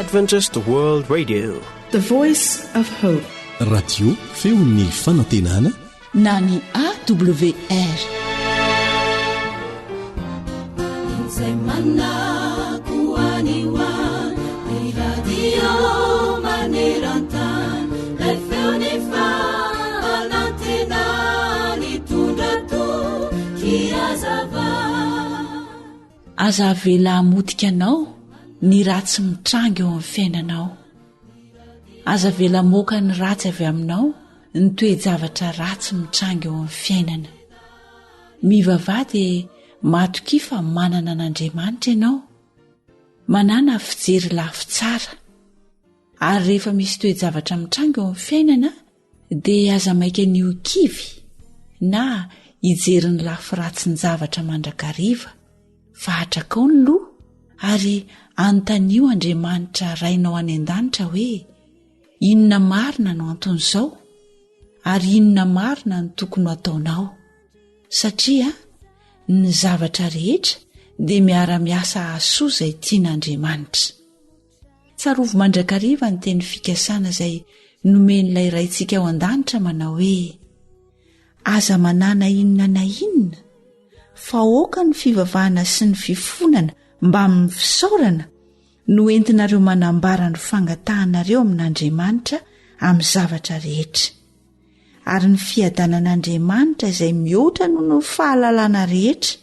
Adventist World Radio, the voice of hope. Radio feon'ny fanantenana na ny AWR. Aza vela motika anao ny ratsy mitrango eo amin'ny fiainanao. Aza vela moka ny ratsy avy aminao ny toe-javatra ratsy mitrango eo amin'ny fiainana. Mivavah dia matokia fa manana an'Andriamanitra ianao, manana fijery lafy tsara. Ary rehefa misy toe-javatra mitrango eo amin'ny fiainana dia aza maika nio kivy na hijery ny lafy ratsy ny zavatra mandrakariva. Fa hatraka ao ny loha ary antanio Andriamanitra rainao any an-danitra hoe inona marina no anton'izao ary inona marina no tokony ataonao, satria ny zavatra rehetra dia miara-miasa hahasoa izay tian'Andriamanitra. Tsarovo mandrakariva ny teny fikasana izay nomen'ilay raintsika ao an-danitra manao hoe aza manana inona na inona fa oka ny fivavahana sy ny fifonana mba amin'ny fisaorana no entinareo manambara ny fangatahanareo amin'Andriamanitra amin'ny zavatra rehetra. Ary ny fiadanan'Andriamanitra izay mihoatra noho ny fahalalana rehetra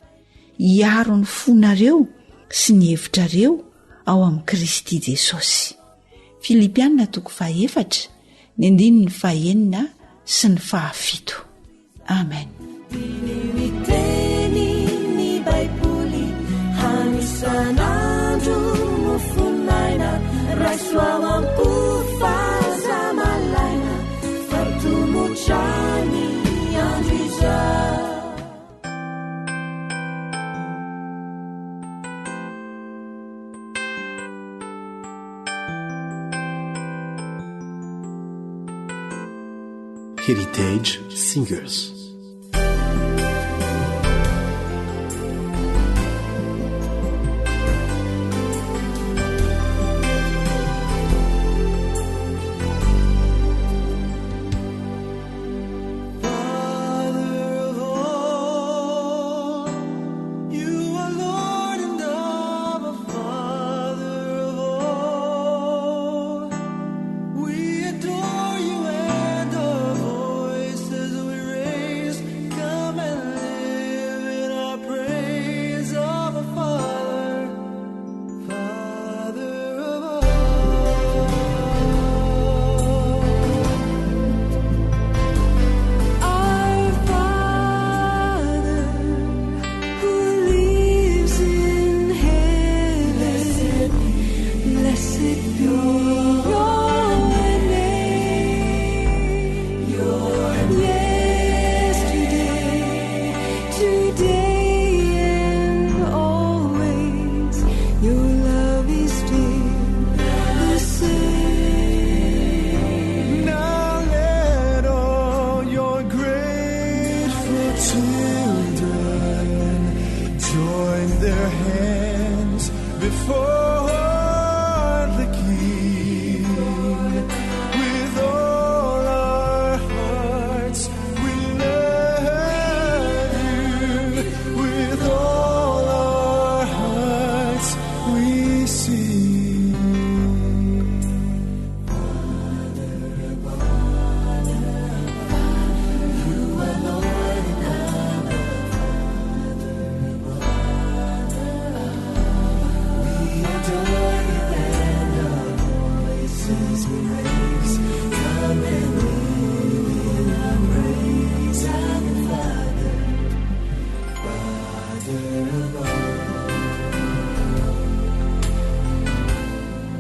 hiaro ny fonareo sy ny hevitrareo ao amin'ny Kristy Jesosy. Filipianina 4:4-9 sy ny 5. Amen. Sanandro mufunaina raiswawampu fazamalaina fartumuchani andriza. Heritage Singers.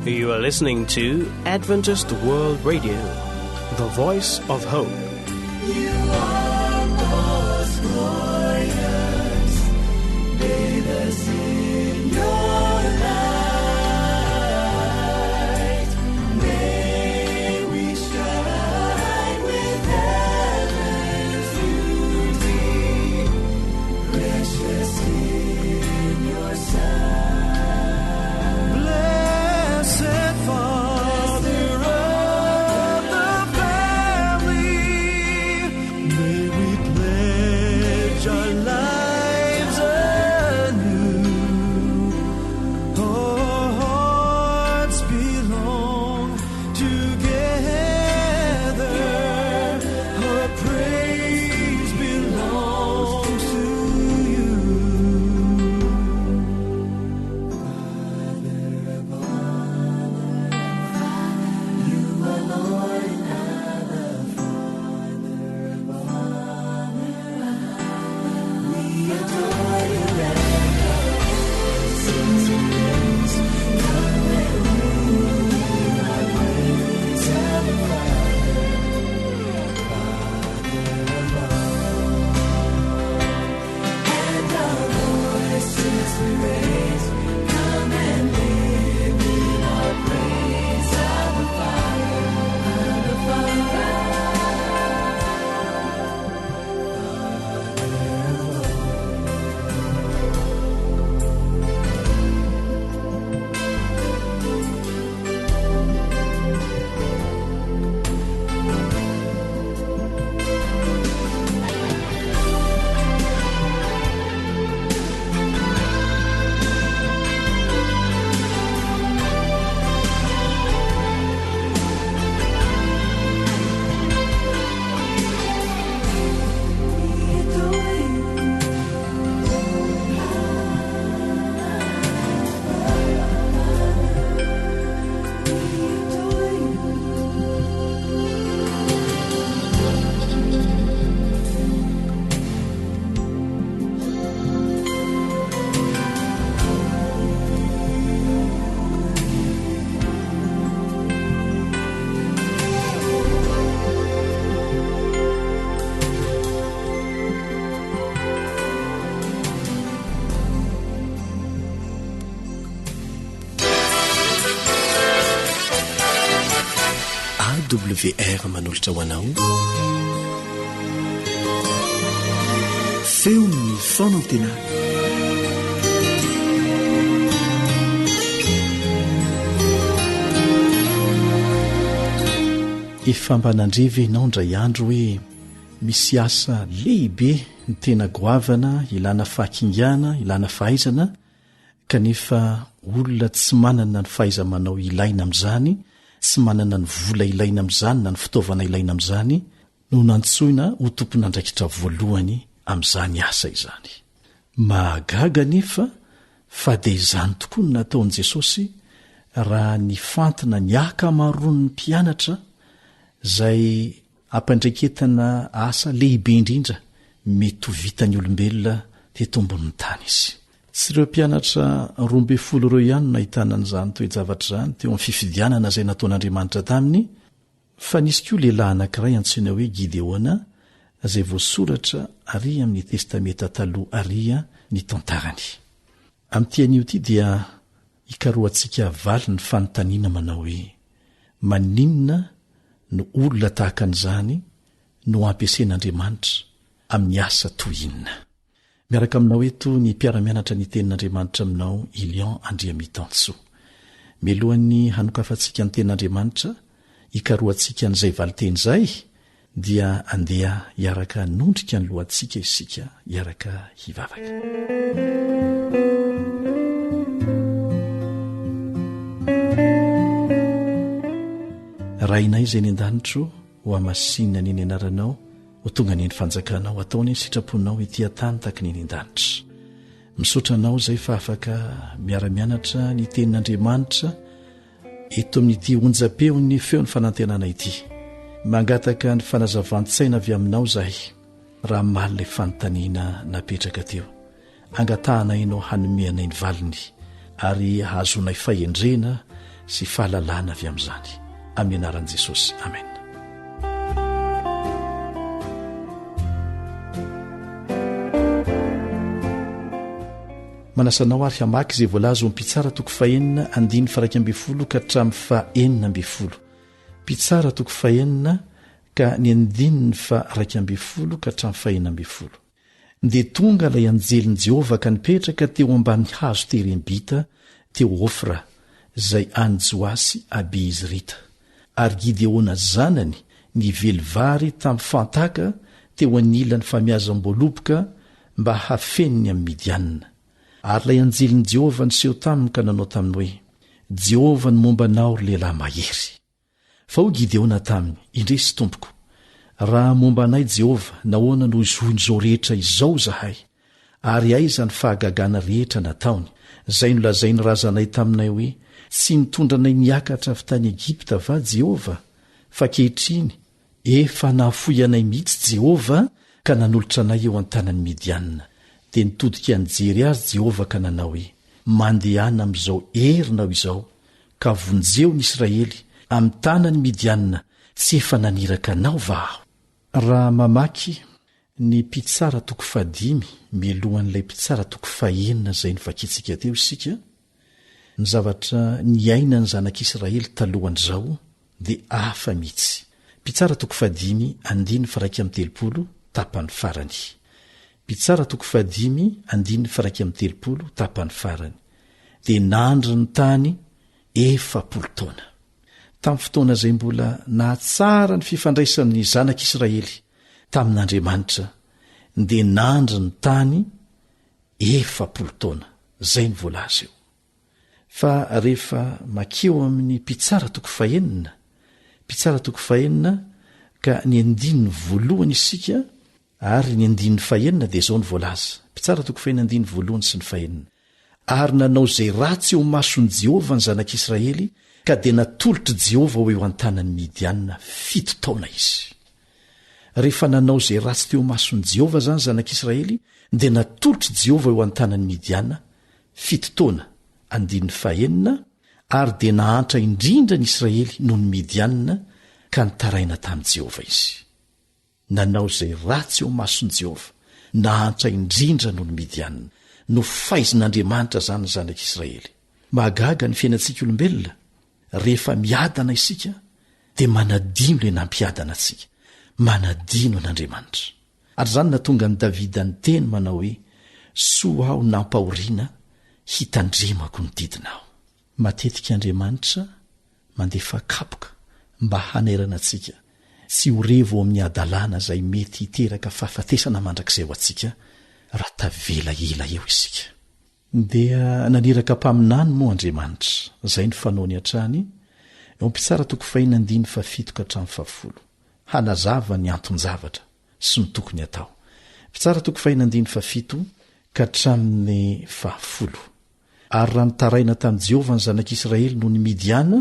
You are listening to Adventist World Radio, the voice of hope. You are most glorious, bathe in your light. May we shine with heaven's beauty, precious in your sight. Blessed Father, May we pledge our lives anew. Our hearts belong together. Our praise belongs to you. Father of honor, you are Lord and Abba, Father of honor. We adore you and sing to praise. Come and rule in our praise of Father, Father of honor. And our voices we raise. Come and live in our praise of the Father, the Father. AWR manolotra ho anao feon'ny fonantenana. Efa mba nandreva ianao ndray andro hoe misy asa lehibe ny tena goavana, ilana fahakingana, ilana fahaizana, kanefa olona tsy manana ny fahaiza-manao ilaina amin'izany, tsy manana ny vola ilaina amin'izany na ny fitaovana ilaina amin'izany no nantsoina ho tompon'andraikitra voalohany amin'izany asa izany. Mahagaga nefa fa dia izany tokoa no nataon'i Jesosy raha ny fantina ny akamaroan'ny mpianatra izay ampandraiketana asa lehibe indrindra mety ho vitan'ny olombelona teto ambonin'ny tany izy. Tsy ireo mpianatra 12 ireo ihany no nahitana an'izany toe-javatra izany teo amin'ny fifidianana izay nataon'Andriamanitra taminy, fa nisy koa lehilahy anankiray antsoina hoe Gideona izay voasoratra ary amin'ny testameta taloha ary ny tantarany. Amin'ity anio ity dia hikaroantsika valy ny fanontaniana manao hoe maninona no olona tahaka an'izany no ampiasain'Andriamanitra amin'ny asa toy inona. Miaraka aminao eto ny mpiara-mianatra ny tenin'Andriamanitra aminao Ilion Andriamitansoa. Melohan'ny hanokafantsika ny tenin'Andriamanitra hikaroantsika n'izay valiteny izay dia andeha hiaraka nondrika ny lohantsika isika hiaraka hivavaka. Rainay izay ny an-danitro ho amasinina ny anaranao ho tonga ny fanjakanao ataony ny sitraponao ety an-tany tahaka ny an-danitra. Misaotra anao izay fa afaka miara-mianatra ny tenin'Andriamanitra eto amin'ity onjam-peo ny feon'ny fanantenana ity. Mangataka ny fanazavantsaina avy aminao izahay raha maly ilay fanontaniana napetraka teo. Angatahana ianao hanomeanay ny valiny ary ahazonay fahendrena sy fahalalana avy amin'izany. Amin'ny anaran'i Jesosy. Amen. Manasanao ary hamaky izay voalaza ho mpitsara toko fahenina andiny farakambefolo ka hatramin'ny fahenina ambefolo. Mpitsara toko fahenina ka ny andininy fa raikambefolo ka hatramin'ny fahenina ambefolo. Dia tonga ilay anjelin'i Jehovah ka nipetraka teo ambany hazo terembita teo Ofra izay any Joasy Abizrita. Ary Gideona zanany nively vary tamin'ny fantaka teo anilany famiazam-boaloboka mba hafeniny amin'ny Midianina. Ary ilay anjelin'i Jehovah niseho taminy ka nanao taminy hoe: Jehovah ny momba anao ry lehilahy mahery. Fa ho Gideona taminy: Indrisy tompoko, raha momba anay Jehovah, nahoana no izoiny izao rehetra izao zahay, ary aiza ny fahagagana rehetra nataony, zay nolazainy razanay taminay hoe: tsy nitondra anay niakatra avy tany Egipta va Jehovah? Fa kehitriny efa nahafoy anay mihitsy Jehovah ka nanolotra anay eo an-tanan'ny Midianina. Dia nitodika nijery azy Jehovah ka nanao hoe: mandehana amin'izao herinao izao, ka vonjeo ny Israely amin'ny tanan'ny Midianina, tsy efa naniraka anao va aho? Raha mamaky ny mpitsara toko 5 milohan'ilay mpitsara toko 9 zay nivakitsika teo isika, ny zavatra niaina ny zanak'Israely talohan'izao dia hafa mihitsy. Mpitsara toko 5 andiny faraky amin'ny telopolo tapany farany. Mpitsara toko 5 andiny faraky amin'ny telopolo tapany farany. Dia nandry ny tany 40 taona. Tamin'ny fotoana izay mbola nahatsara ny fifandraisan'ny zanak'Israely tamin'Andriamanitra, dia nandry ny tany 40 taona. Zay ny voalaza eo. Fa rehefa makeo amin'ny mpitsara toko 9, mpitsara toko 9 ka ny andininy voalohany isika, ary ny andininy 9 dia izao ny voalaza. Mpitsara toko 9 andininy voalohany sy ny 9. Ary nanao zay ratsy eo mason'i Jehovah ny zanak'Israely, ka dia natolotra Jehovah ho eo an-tanan'ny Midianina 7 taona izy. Rehefa nanao zay ratsy teo mason'i Jehovah zany zanak'Israely, dia natolotra Jehovah eo an-tanan'ny Midianina 7 taona andininy 9, ary dia nahantra indrindra ny Israely noho ny Midianina ka nitaraina tamin'i Jehovah izy. Nanao zay ratsy eo mason'i Jehovah, nahantra indrindra noho ny Midianina, no faizin'Andriamanitra zany ny zanak'Israely. Mahagaga ny fiainantsika olombelona, rehefa miadana isika dia manadino ilay nampiadana antsika, manadino an'Andriamanitra. Ary zany natonga ny Davida ny teny manao hoe: soa aho nampahoriana hitandremako ny didinao. Matetika Andriamanitra mandefa kapoka mba hanairana antsika tsy ho revo amin'ny adalàna izay mety hiteraka fahafatesana mandrakizay ho antsika raha tavela ela eo isika. Dia naniraka mpaminany moa Andriamanitra, izay ny fanaony hatrany eo mpitsara toko 9:7 ka hatramin'ny 10, hanazava ny anton-javatra sy ny tokony atao. Mpitsara toko 9:7 ka hatramin'ny 10. Ary raha nitaraina tamin'i Jehovah ny zanak'Israely noho ny Midiana,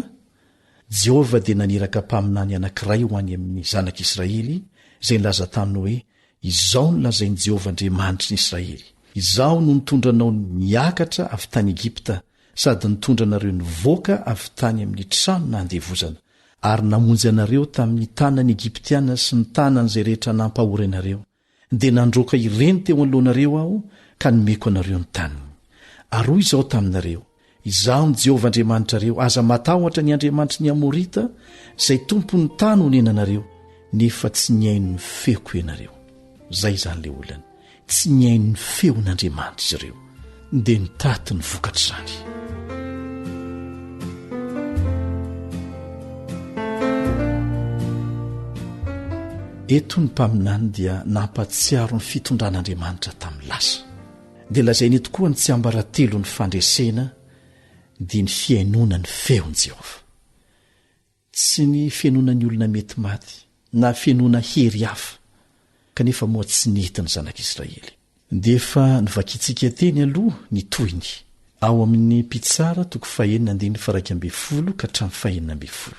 Jehovah dia naniraka mpaminany anankiray ho any amin'ny zanak'Israely, izay nilaza taminy hoe: izao no lazain'i Jehovah Andriamanitry ny Israely, izao no nitondra anao niakatra avy tany Egipta, sady nitondra anareo nivoaka avy tany amin'ny trano nandevozana, ary namonjy anareo tamin'ny tanany Egiptiana sy ny tanan'izay rehetra nampahory anareo. Dia nandroaka ireny teo anoloanareo aho ka nomeko anareo ny taniny. Ary hoy izao taminareo: izaho ny Jehovah Andriamanitrareo, aza matahotra ny Andriamanitry ny Amorita, izay tompon'ny tany honenanareo, nefa tsy niaino ny feoko ianareo. Zay zany le olana, tsy niaino ny feon'Andriamanitra izy ireo, dia nitaty ny vokatra zany. Eto ny mpaminany dia nampatsiaro ny fitondran'Andriamanitra tamin'ny lasa. Dia lazainy tokoa ny tsy ambaratelo ny fandresena dia ny fiainona ny feon'i Jehovah. Tsy ny fiainona ny olona mety maty na fiainona hery hafa, kanefa moa tsy nety ny zanak'Israely. Dia efa nivakitsika teny aloha ny tohiny ao amin'ny mpitsara toko 9:12 ka hatramin'ny 9:12.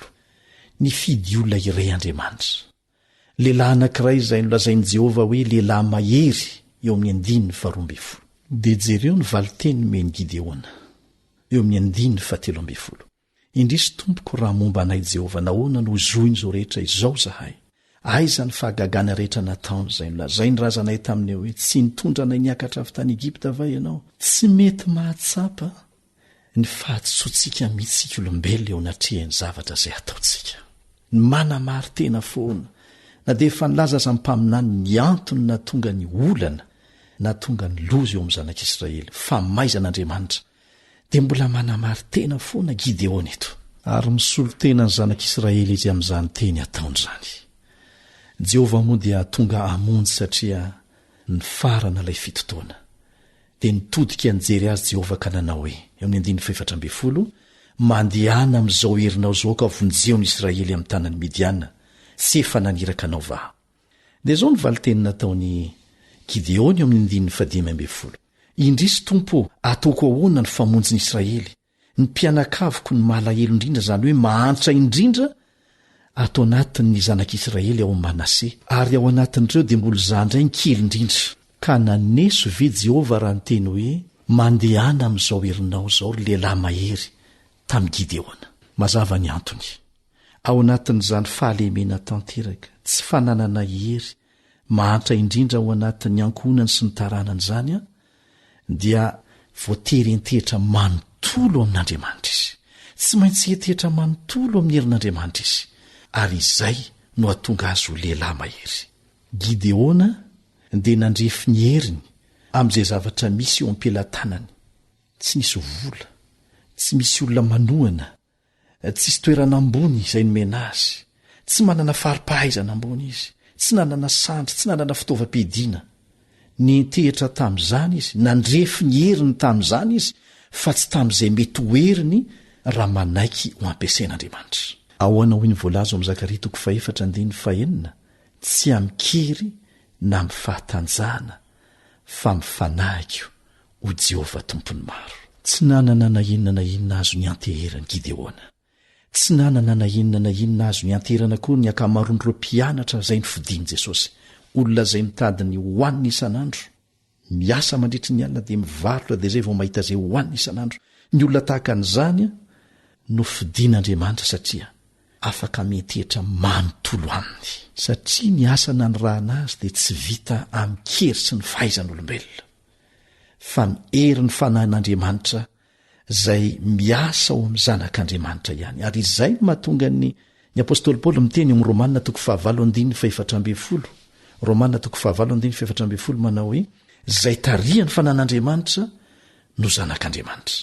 Ny fidy olona iray Andriamanitra, lehilahy anankiray izay nolazain'i Jehovah hoe lehilahy mahery eo amin'ny 9:12. Dia jereo ny valiteny nomeny Gideona eo amin'ny 9:13. Indrisy tompoko, raha momba anay Jehovah, nahoana no zoiny izao rehetra izao zahay, aiza ny fahagagana rehetra nataony izay nolazainy razanay taminy hoe tsy nitondra anay niakatra avy tany Egipta va ianao? Tsy mety mahatsapa ny fahatsotsika mihitsika olombelona eo anatrehany zavatra izay ataontsika. Ny manamary tena foana, na dia efa nilaza aza mpaminany ny antony natonga ny olana, natonga ny loza eo amin'ny zanak'Israely, famaizan'Andriamanitra, dia mbola manamary tena foana Gideona eto. Ary misolo tena ny zanak'Israely izy amin'izany teny ataony izany. Jehovah moa dia tonga amonjy satria ny farana ilay fitotoana dia nitodika nijery azy Jehovah ka nanao hoe eo amin'ny 1:4 mandehana amin'izao herinao zao ka vonjeo ny Israely amin'ny tanany Midiana sy efa naniraka anao va. Dia zao ny valiteny nataony Gideony eo amin'ny 1:5 indrisy Tompo ataoko ahoana ny famonjy ny Israely ny mpianakaviko ny malahelo indrindra zany hoe mahantra indrindra atao anatin'ny zanak'Israely ao Manase ary ao anatin'ireo dia mbola zandray ny kely indrindra ka naneso ve Jehovah raha nyteny hoe mandehana amin'izao herinao zao ry lehilahy mahery tamin'ny Gideona. Mazava ny antony ao anatin'izany fahalemena tanteraka tsy fananana hery mahantra indrindra ao anatin'ny ankohonany sy ny taranany zany dia voatery entehitra manontolo amin'Andriamanitra izy tsy maintsy entehitra manontolo amin'ny herin'Andriamanitra izy ary izay no atonga azy ho lehilahy mahery. Gideona dia nandrefy ny heriny amin'izay zavatra misy eo am-pelantanany tsy nisy vola tsy misy olona manohana tsisy toerana ambony izay nomena azy tsy manana faripahaizana ambony izy tsy nanana sandry tsy nanana fitaovam-pidiana nentehitra tamin'izany izy nandrefy ny heriny tamin'izany izy fa tsy tamin'izay mety hoheriny raha manaiky ho ampiasain'Andriamanitra. Ahoana hoy ny voalaza amin'ny Zakaria 4:4 tsy amikery na amin'ny fahatanjahana fa mifanahiko ho Jehovah tompony maro. Tsy nanana na inona na inona azo ny anteherany Gideona tsy nanana na inona na inona azo ny anteherana koa ny akamaroan'ireo mpianatra izay nifidiny Jesosy olona izay mitadiny hohaniny isan'andro miasa mandritry ny alina dia mivarotra dia zay vao mahita izay hohaniny isan'andro. Ny olona tahaka an'izany no fidian'Andriamanitra satria afaka mientehitra manontolo aminy satria ny asana ny rahana azy dia tsy vita amin'ny kery sy ny fahaizan'olombelona fa ny herin'ny fanahin'Andriamanitra izay miasa ao amin'ny zanak'Andriamanitra ihany. Ary izay mahatonga ny apôstôly Paoly miteny amin'ny Romanina 5:4 Romanina 5:4 manao hoe izay tarihan'ny fanan'Andriamanitra no zanak'Andriamanitra.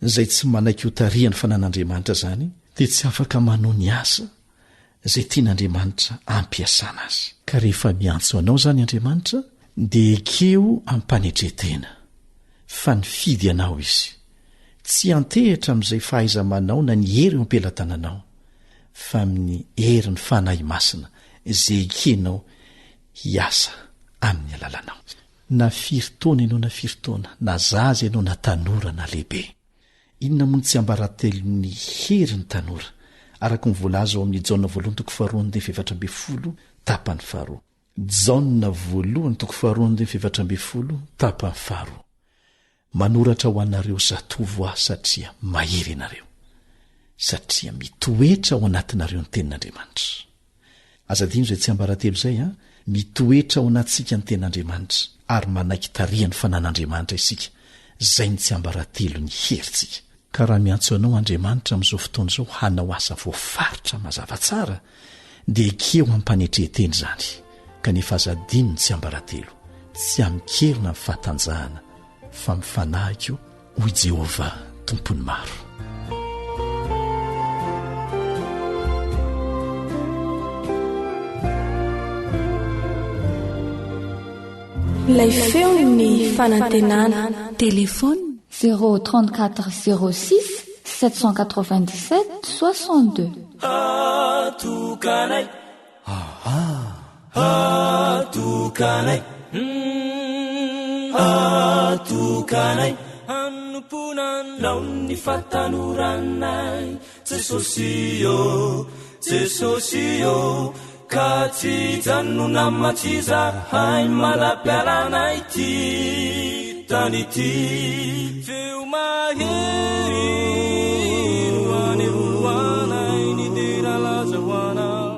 Izay tsy manaiky ho tarihan'ny fanan'Andriamanitra zany dia tsy afaka manao ny asa izay tian'Andriamanitra ampiasana azy. Ka rehefa miantso anao zany Andriamanitra dia ekeo ampanetretena fa nifidy anao izy tsy antehitra amin'izay fahaiza-manao na ny hery eo am-pelantananao fa amin'ny herin'ny fanahy masina izay ekenao hiasa amin'ny alalanao. Na firy taona ianao na firy taona na zaza ianao na tanora na lehibe inona moa tsy ambaratelon'ny hery ny tanora araka ny voalaza ao amin'ny Jaona 1:2 tapany 2 Jaona 1:2 tapany 2 manoratra ho anareo zatovo aho satria mahery ianareo satria mitoetra ao anatinareo ny tenin'Andriamanitra. Azadino izay tsy ambaratelo izay mitoetra ao anatsika ny tenin'Andriamanitra ary manaiky tarihan'ny fanan'Andriamanitra isika izay ny tsy ambaratelo ny herintsika. Ka raha miantso anao Andriamanitra amin'izao fotoana izao hanao asa voafaritra mazava tsara dia ekeo ampanetreteny zany kanefa azadino ny tsy ambaratelo tsy amikerina amin'ny fahatanjahana fa mifanahiko hoy Jehovah tompony maro. Ilay feo ny fanantenana. Téléphone 034 06 797 62. Atukanay atukanay atukanay hanomponanao ny fahatanoranay Jesosy io ka tsy janona matsiza hay malapialanay ty tany ty feo mahery roanay ny tena laza hoanao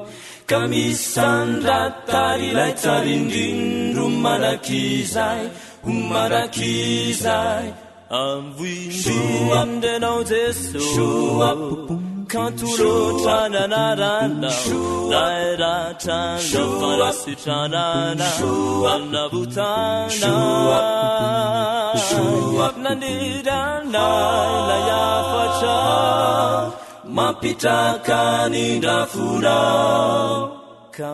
ka misandratary tsarindrindro marakizay amvoindroandrenao Jesosy kantulotra nanarana nairatra farasitranana anavutana nandirana layafatra mampitaka nindrafuna ka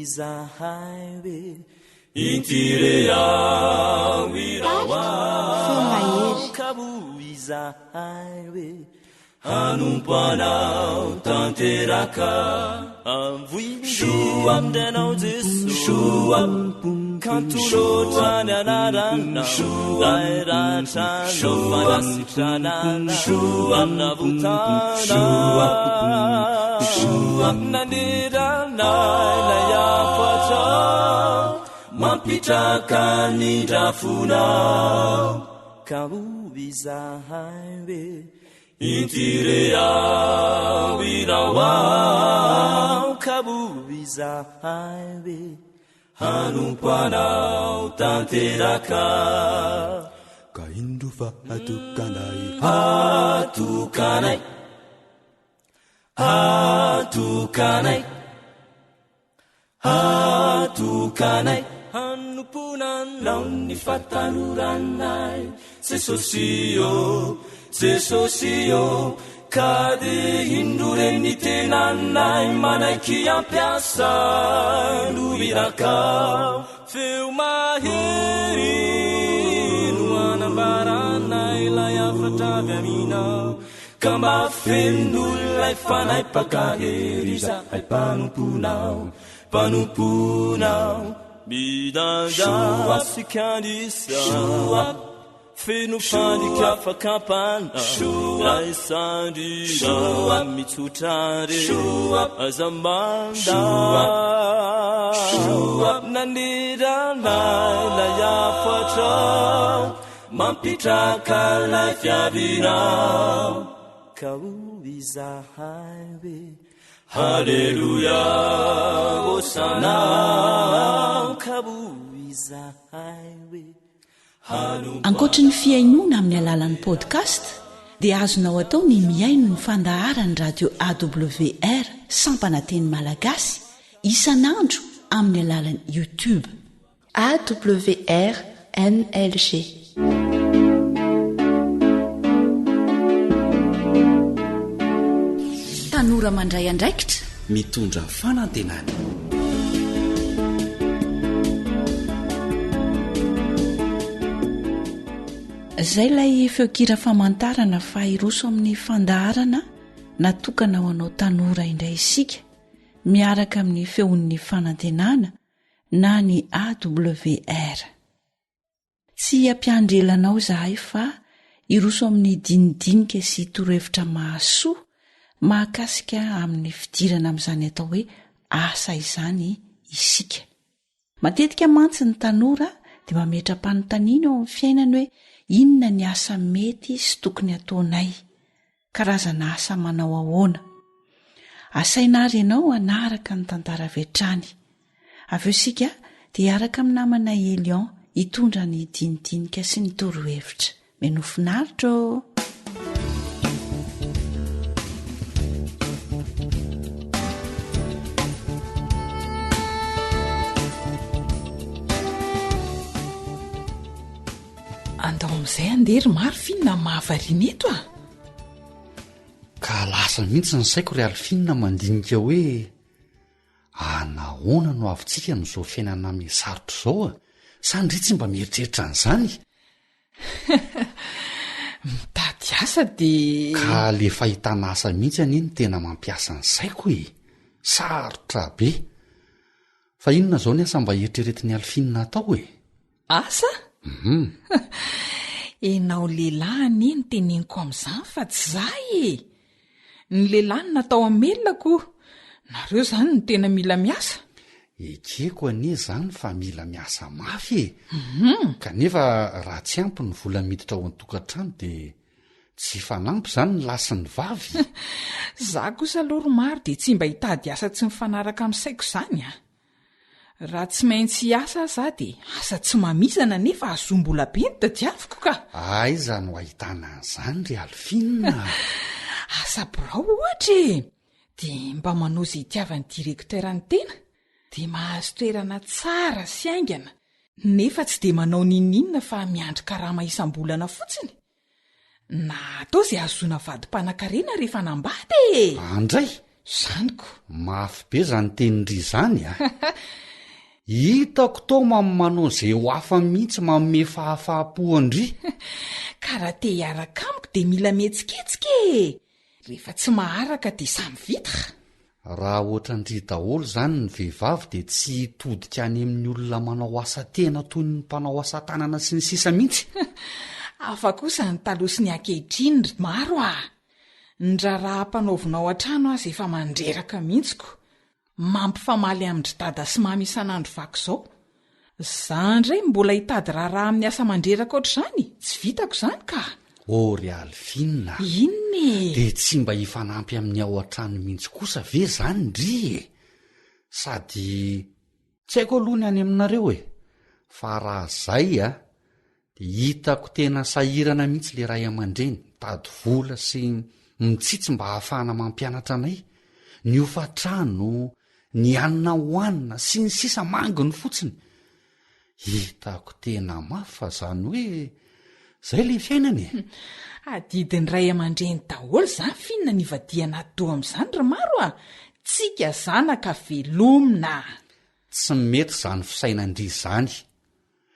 izahay hoe intirea iraoao ka izahay hoe hanompoanao tanteraka avoiso amindrainao jesoa kantolotrany anarana rairatrano fanasitranana aminavotana naneranay layafatra mampitraka ny drafonao ka izahay hoe intirea iraoao ka izahay hoe hanompoanao tanteraka ka indro fa hatokanay hatokanay hatokanay hatokanay hanomponanao ny fatanoranay jesosio jesosio ka de indro reny tenanay manaiky ampiasa loiraka feo mahery no anambaranay lay afatravy aminao ka mafenolay fanay pakahery zahay mpanomponao mpanomponao midanda sikandisa feno fanika fakampana raisandrina mitsotrare azamanda naneranay layafatra mampitraka lay fiavinao ka izahay hoe haleluya hosana ka izahay hoe ankoatra ny fiainoana amin'ny alalan'ni podcast dia azonao atao ny miaino ny fandaharany radio awr sampananteny malagasy isanandro amin'ny alalan'ny youtube AWR NLG. tanora mandray andraikitra mitondra fanantenana izay ilay feokira famantarana fa iroso amin'ny fandaharana natokana ho anao tanora indray isika miaraka amin'ny feon'ny fanantenana na ny AWR. Tsy ampiandrelanao zahay fa iroso amin'ny dinidinika sy torohevitra mahasoa mahakasika amin'ny fidirana amin'izany atao hoe asa izany isika. Matetika mantsy ny tanora dia mametram-panontaniana ao amin'ny fiainany hoe inona ny asa mety sy tokony ataonay, karazana asa manao ahoana. Asaina ary ianao anaraka ny tantara vetrany. Avy eo isika dia araka amin'ny namanay Elion hitondra ny dinidinika sy ny torohevitra. Menofinaritra andao amin'izay andery maro finina mahavariana eto a ka lasa mihitsy ny saiko ry alfinina mandinika hoe anahoana no avintsika n'izao fiainana misarotra izao a sandry tsy mba mieritreritra an'izany mitady asa dia ka le fahitana asa mihitsy any iny tena mampiasa ny saiko e sarotra be fa inona izao ny asa mba eritreretiny alfinina atao e asa enao lehilahy ny eny teneniko amin'izany fa tsy zahay e ny lehilahy ny natao amelonako nareo izany no tena mila miasa ekeko anie izany fa mila miasa mafy e kanefa raha tsy ampy ny vola miditra ao an-tokantrano dia tsy fanampy izany ny lasi ny vavy za kosa aloha maro dia tsy mba hitady asa tsy mifanaraka amin'ny saiko izany a raha tsy maintsy asa za dia asa tsy mamizana nefa azombola be ny tadiaviko ka aiza no ahitana an'izany ry alfinina asa birao ohatra e dia mba manao izay itiavan'ny direktera ny tena dia mahazo toerana tsara sy aingana nefa tsy dia manao ninninona fa miandry karama isam-bolana fotsiny na atao izay azoana vady-panan-karena rehefa nambady e andray zaniko. mafy be zany tenindry zany a hitako to manao zay ho hafa mihitsy manome fahafahapoandry Ka raha te hiaraka amiko de mila metsiketsika e. Rehefa tsy maharaka de samy vita. raha ohatrandry daholo zany ny vehivavy de tsy todika any amin'ny olona manao asa tena toy ny mpanao asa tanana sy ny sisa mihitsy Hafa kosa ny taloha ny ankehitriny ry maro a. Ny raharaham-panaovinao an-trano azy efa mandreraka mihitsiko. Mampifamaly amindry dada sy mama isan'andro vaky izao. Zany indray mbola hitady raharaha amin'ny asa mandreraka ohatr'izany. Tsy vitako zany ka. ry Alvina Inona e? de tsy mba hifanampy amin'ny ao an-trano mihitsy kosa ve zany ndry e sady tsy haiko aloha ny any aminareo e fa raha zay a de hitako tena sahirana mihitsy le ray aman-dreny tady vola sy mitsitsy mba hahafahana mampianatra anay ny ofatrano ny anina hoanina sy ny sisa manginy fotsiny hitako tena mafy fa zany hoe zay le fiainany e Adidiny ray aman-dreny daholo zany finna ny vadiana atao amin'izany ry maro a. Tsika zanaka velomina. tsy mety zany fisainandry zany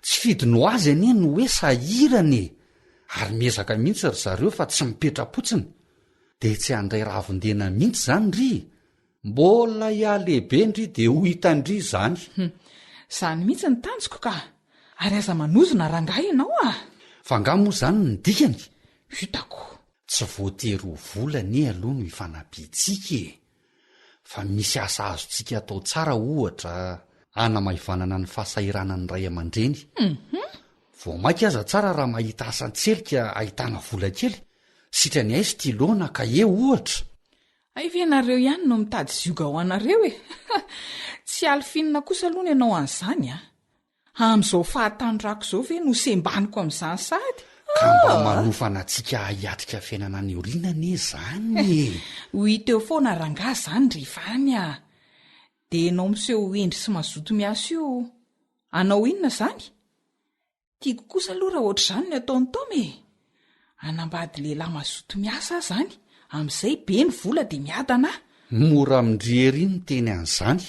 tsy fidino azy anie no hoe sahirany ary miezaka mihitsy ry zareo fa tsy mipetra-potsiny de tsy handray ravindena mihitsy zany ry mbola ihalehibe ndry de ho hitandry zany Zany mihitsy ny tanjoko ka. Ary aza manozona rangahy ianao a. fa nga moa zany ny dikany Hitako. tsy voatery ho volany aloha no hifanapitsika e fa misy asa azontsika atao tsara ohatra anamaivanana ny fahasahiranany ray aman-dreny vao mainka aza tsara raha mahita asan-tselika ahitana vola kely sitrany aizy tilona ka e ohatra Ay ve nareo ihany no mitady zioga ho anareo e. Tsy alfinina kosa aloha ny ianao an'izany a. Amin'izao fahatanyrako izao ve no sembaniko amin'izany sady? ka mba manofana antsika hiatrika fiainana ny orinany zany Hoy teo foana rangahy zany rehefa any a. De ianao miseho endry sy mazoto miaso io. Anao inona zany? Tiako kosa aloha raha ohatr'izany ny ataony taoma e. Anambady lehilahy mazoto miasa zany. Amin'izay be ny vola de miadana. mora amindry ery ny teny an'izany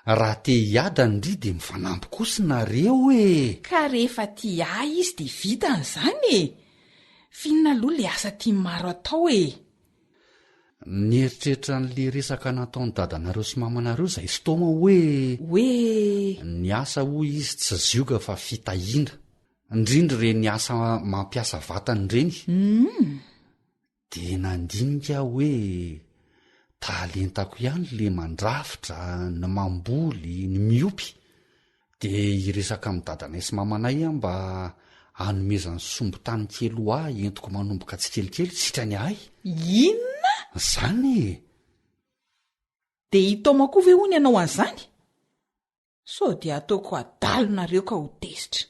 raha te hiadany ry de mifanampy kosa nareo e Ka rehefa ti ahy izy de vita n'izany e. Finna aloha le asa tia maro atao e. nieritreritra n'le resaka nataony dadanareo sy mamanareo zay stoma hoe ny asa hoy izy tsy zioga fa fitahina indrindra reny asa mampiasa vatany reny de nandinika hoe talentako ihany le mandrafitra ny mamboly ny miopy de iresaka amin'ny dadanay sy mamanay a mba hanomezany sombotany kely ho ahy entiko manomboka tsy kelikely sitrany ahy Inona? zany De hitaoma koa ve hony ianao an'izany? So de ataoko adalonareo ka ho tezitra.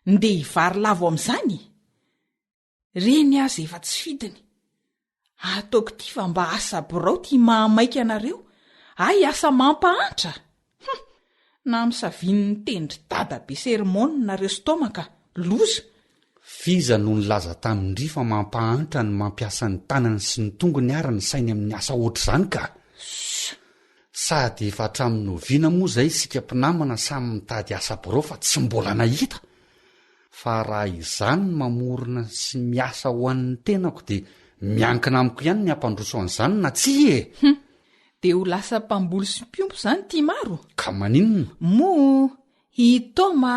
Nde hivary lavo amin'izany? Reny azy efa tsy fidiny. Ataoko ty fa mba asa borao ty mahamaika anareo. Ay asa mampahantra. Na misavian'ny tendry dada be sermona nareo stomaka. Loza. fiza no nylaza tamindry fa mampahantra ny mampiasa ny tanany sy ny tongony ara ny sainy amin'ny asa ohatr'izany ka sady efa hatramin'ny oviana moa zay sika mpinamana samy mitady asa borao fa tsy mbola nahita fa raha izany mamorona sy miasa ho an'ny tenako de miankina amiko ihany ny ampandroso an'izany na tsy e De ho lasa mpamboly sy mpiompo zany ty maro. ka maninona Mo hitaoma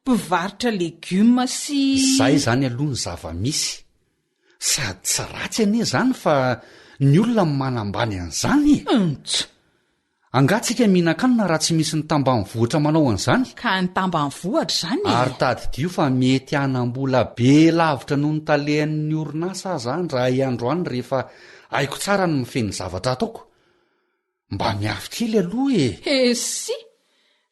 mpivarotra legioma sy zay zany aloha ny zava-misy sady tsy ratsy anie zany fa ny olona manambany an'izany angatsika mihinan-kanina raha tsy misy ny tambany vohatra manao an'izany ka ny tambany vohatra zany e. ary tady dio fa mety hanam-bola be lavitra noho ny talehan'ny orinasa zany raha iandro any rehefa haiko tsara no mifeny zavatra ataoko mba miafy kely aloha e Si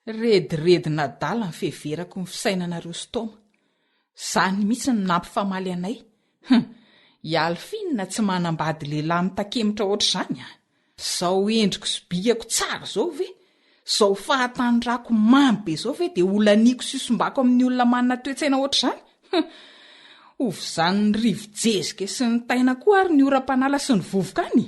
rediredi nadala ny feverako ny fisainanareo stoma. Zany mihitsy ny nampifamaly anay. Ialfinina tsy manambady lehilahy mitakemitra ohatr'izany a. Zao endriko sy bikako tsara zao ve? Zao fahatanyrako mamy be zao ve de olaniako sisombako amin'ny olona manana toetsaina ohatr'izany? Ovy zany ny rivo-jezika sy ny taina koa ary ny ora-panala sy ny vovoka any.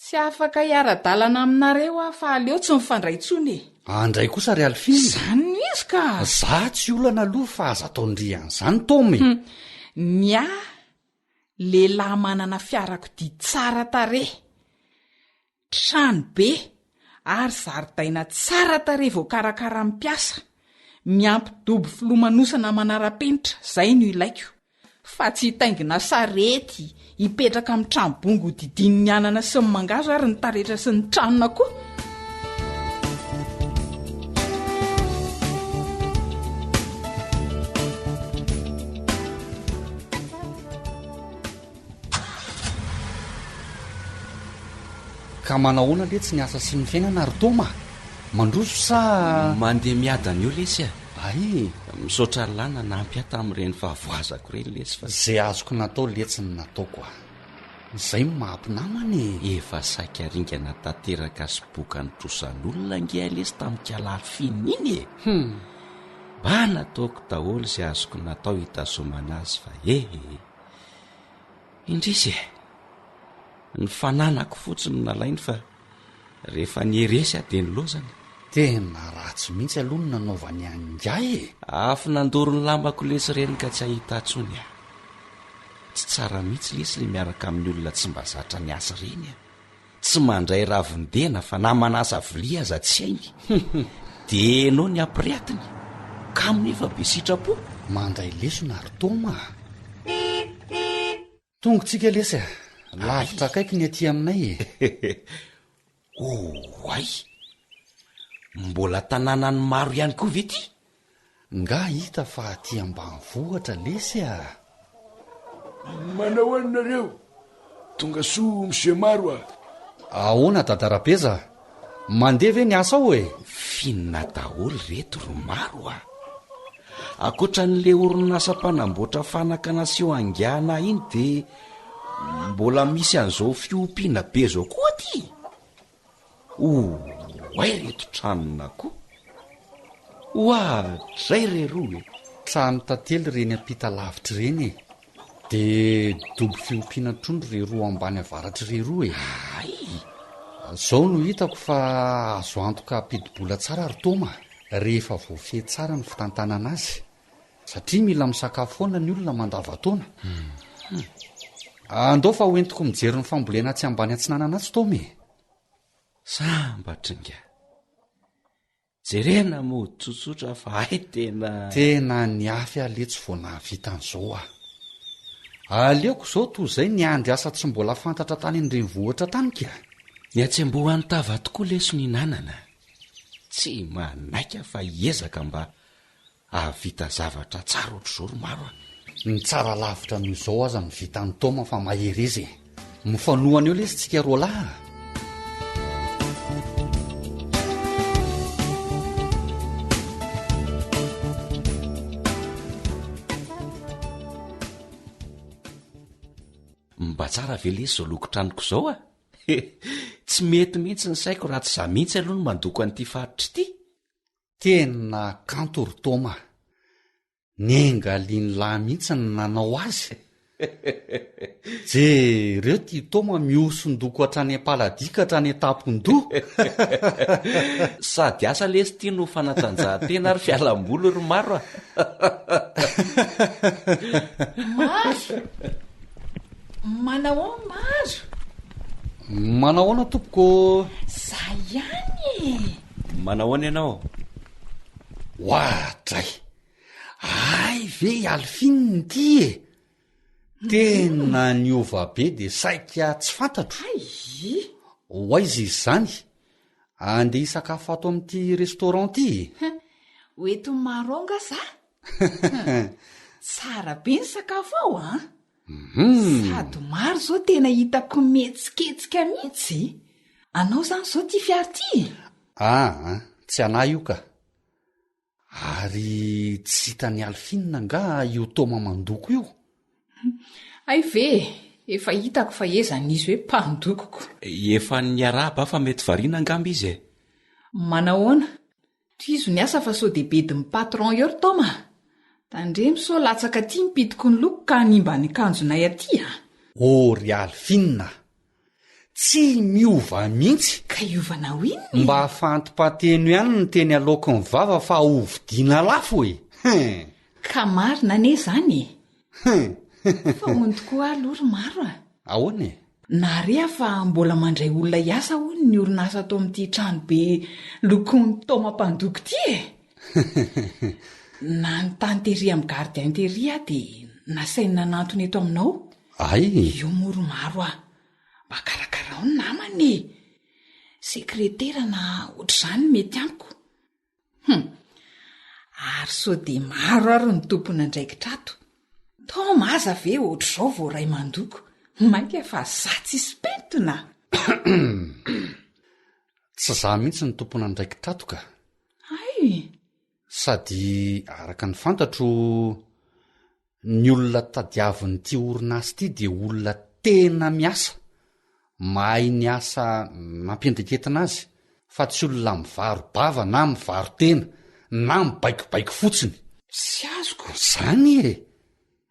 tsy afaka hiara-dalana aminareo a fa aleo tsy mifandray tsony e. Andray kosa ry Alfiny. Zany izy ka Za tsy olana aloha fa aza ataondrian'izany Tome. Nya lehilahy manana fiarakodia tsara tarehy, trano be ary zaridaina tsara tarehy vao karakara mipiasa, miampy dobo filomanosana manara-penitra, zay no ilaiko. Fa tsy hitaingina sarety hipetraka amin'ny trano-bongo didin'ny anana sy ny mangazo ary ny taretra sy ny tranona koa. Ka manahoana le tsy niasa sy ny fiainana ary Toma? Mandroso sa mandeha miadana eo lesy a? Ay, misaotra lana nampy ato amin'ireny fahavoazako ireny lesy fa zay azoko natao letsy ny nataoko a. Zay mampinamany. Efa saika ringana tanteraka sy boka nitrosan'olona nge lesy tamin'ny Alfiny iny e. Mba nataoko daholo izay azoko natao hitasomana azy fa indrisy e. Ny fananako fotsiny nalainy fa rehefa nieresy dia nilozana. Tena ratsy mihitsy aloha ny nanaovany angay e. Afy nandoro ny lambako lesy reny ka tsy ahita tsony a. Tsy tsara mihitsy lesy le miaraka amin'ny olona tsy mba zatra ny asa reny a. Tsy mandray ravindena fa na manasa vilia aza tsy hainy. Dia enao ny ampireatiny ka amin'efa be sitrapo. Mandray lesona ary Toma. Tongotsika lesy a. Lavitra kaiky ny aty aminay e. Ay, mbola tanànany maro ihany koa ve ty? Nga hita fa aty ambanivohitra lesy a. Manao anareo? Tonga soa monsieur Maro a. Ahoana dadarabeza? Mandeha ve ny asa ao e? Finna daholo reto ro maro a. Akoatran'le orinasa-panamboatra fanaka naseho angana iny dia mbola misy an'izao fiompiana be zao koa ty. Ay reto tranona koa. Ohatray re roa e. Trano tantely reny ampita lavitra reny e. Dia dobo fiompiana trondro re roa ambany avaratry re roa e. Ay, zao no hitako fa azo antoka ampidi-bola tsara ary Toma rehefa voafehy tsara ny fitantanana azy, satria mila misakafo foana ny olona mandavataona. Andao fa hoentiko mijery ny fambolena tsy ambany antsinanana azy Toma e. Sambatringa. Jerena mo tsotsotra fa ay tena ny afy aletsy vao nahavita an'izao a. Aleoko zao toy izay ny andry asa tsy mbola fantatra tany an-drenivohitra tany ka. Ny atsembohan'ny tava tokoa leso ny nanana. Tsy manaika fa hiezaka mba ahavita zavatra tsara ohatr'izao ro maro. Ny tsara lavitra noho izao aza ny vitan'ny Toma fa maherezy. Mifanohana eo lesy tsika roa lahy. Mba tsara ve lesy zao lokotranoko zao a? Tsy mety mihitsy ny saiko raha tsy za mihitsy aloha no mandoko an'ity faritra ity. Tena kanto ry Toma. Niengaliany lahy mihitsy ny nanao azy. Jereo ty Toma miosondoko hatrany am-paladika hatrany an-tampon-doha. Sady asa lesy ity no fanatanjahantena ary fialam-boly ry maro a. Maro. Manao maro. Manao ahoana tompoko? Za ihany. Manao ahoana ianao? Ohatray. Ay ve Alfiny ty e. Tena niova be dia saika tsy fantatro. Ay. Hoaiza izy zany? Andeha hisakafo ato amin'ity restaurant ty. Oeto maronga za. Tsara be ny sakafo ao a. Sady maro zao tena hitako metsiketsika mihitsy. Anao zany zao ty fiary ty? Tsy anahy io ka. Ary tsy hitany Alfina nga io Toma mandoko io. Ay ve, efa hitako fa ezan'izy hoe mpandokoko. Efa niaraba fa mety variana angamba izy e. Manahoana? Toizo ny asa fa so debedy ny patron eo ry Toma. Tandremo so latsaka ty mipitiko ny loko ka nimba ny kanjonay aty a. Ry Alfina, tsy miova mihitsy. Ka iovana ho inony? Mba hahafantom-pateno ihany ny teny aloako ny vava fa hovidiana lafo e. Ka marina ane zany fa hony tokoa alory maro a. Ahoana e? Narea fa mbola mandray olona hiasa hony ny orinasa atao amin'ity trano be lokony tao-mampandoko ity e. Na ny tanteria amin'ny gardien teria dia nasaina nanatony eto aminao. Ay, io moro maro a, mba karakarao ny namany e. Sekretera na ohatr'izany mety amiko. Ary so dia maro ary ny tompona ndraikitra ato. Tao maza ve ohatr'izao vao ray mandoko. Mainka fa zatsy isy pentona. Tsy za mihitsy ny tompona ndraikitra ato ka. Ay, Sady araka ny fantatro ny olona tadiavin'ity orinasa ity dia olona tena miasa. Mahay ny asa mampendreketina azy, fa tsy olona mivaro-bava na mivaro-tena na mibaikobaiko fotsiny. sy azoko. Zany e.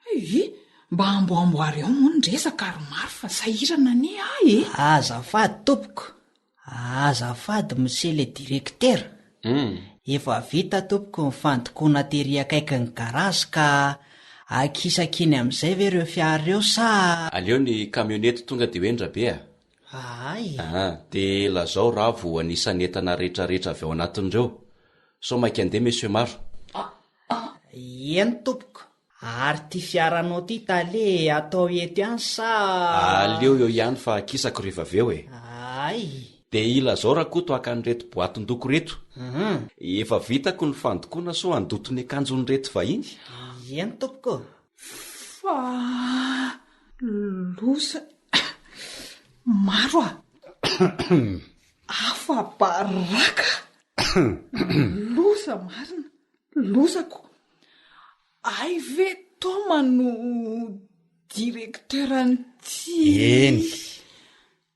Ay, mba amboamboary ao moa ny resaka ary maro fa sahirana ane ahy e. Azafady tompoko, azafady monsieur le directeur. Efa vita tompoko ny fandokoana tery akaiky ny garazy ka akisakiny amin'izay ve ireo fiara ireo sa? Aleo ny kamionety tonga dia hoendra be a. Ay, Dia lazao raha vo anisany entana rehetrarehetra avy ao anatin'ireo. So mainka andeha monsieur Maro. eny tompoko, ary ty fiaranao ty tale atao eto ihany sa? Aleo eo ihany fa akisako rehefa avy eo e. Ay, Dia ilazao raha koa toaka an'ireto boatindoko reto. Efa vitako ny fandokoana so andotony akanjony reto vahiny. eny tompoko. Fa losa maro a. Afa baraka. Losa marina, losako. Ay ve toma no direkteuran'ity. Eny,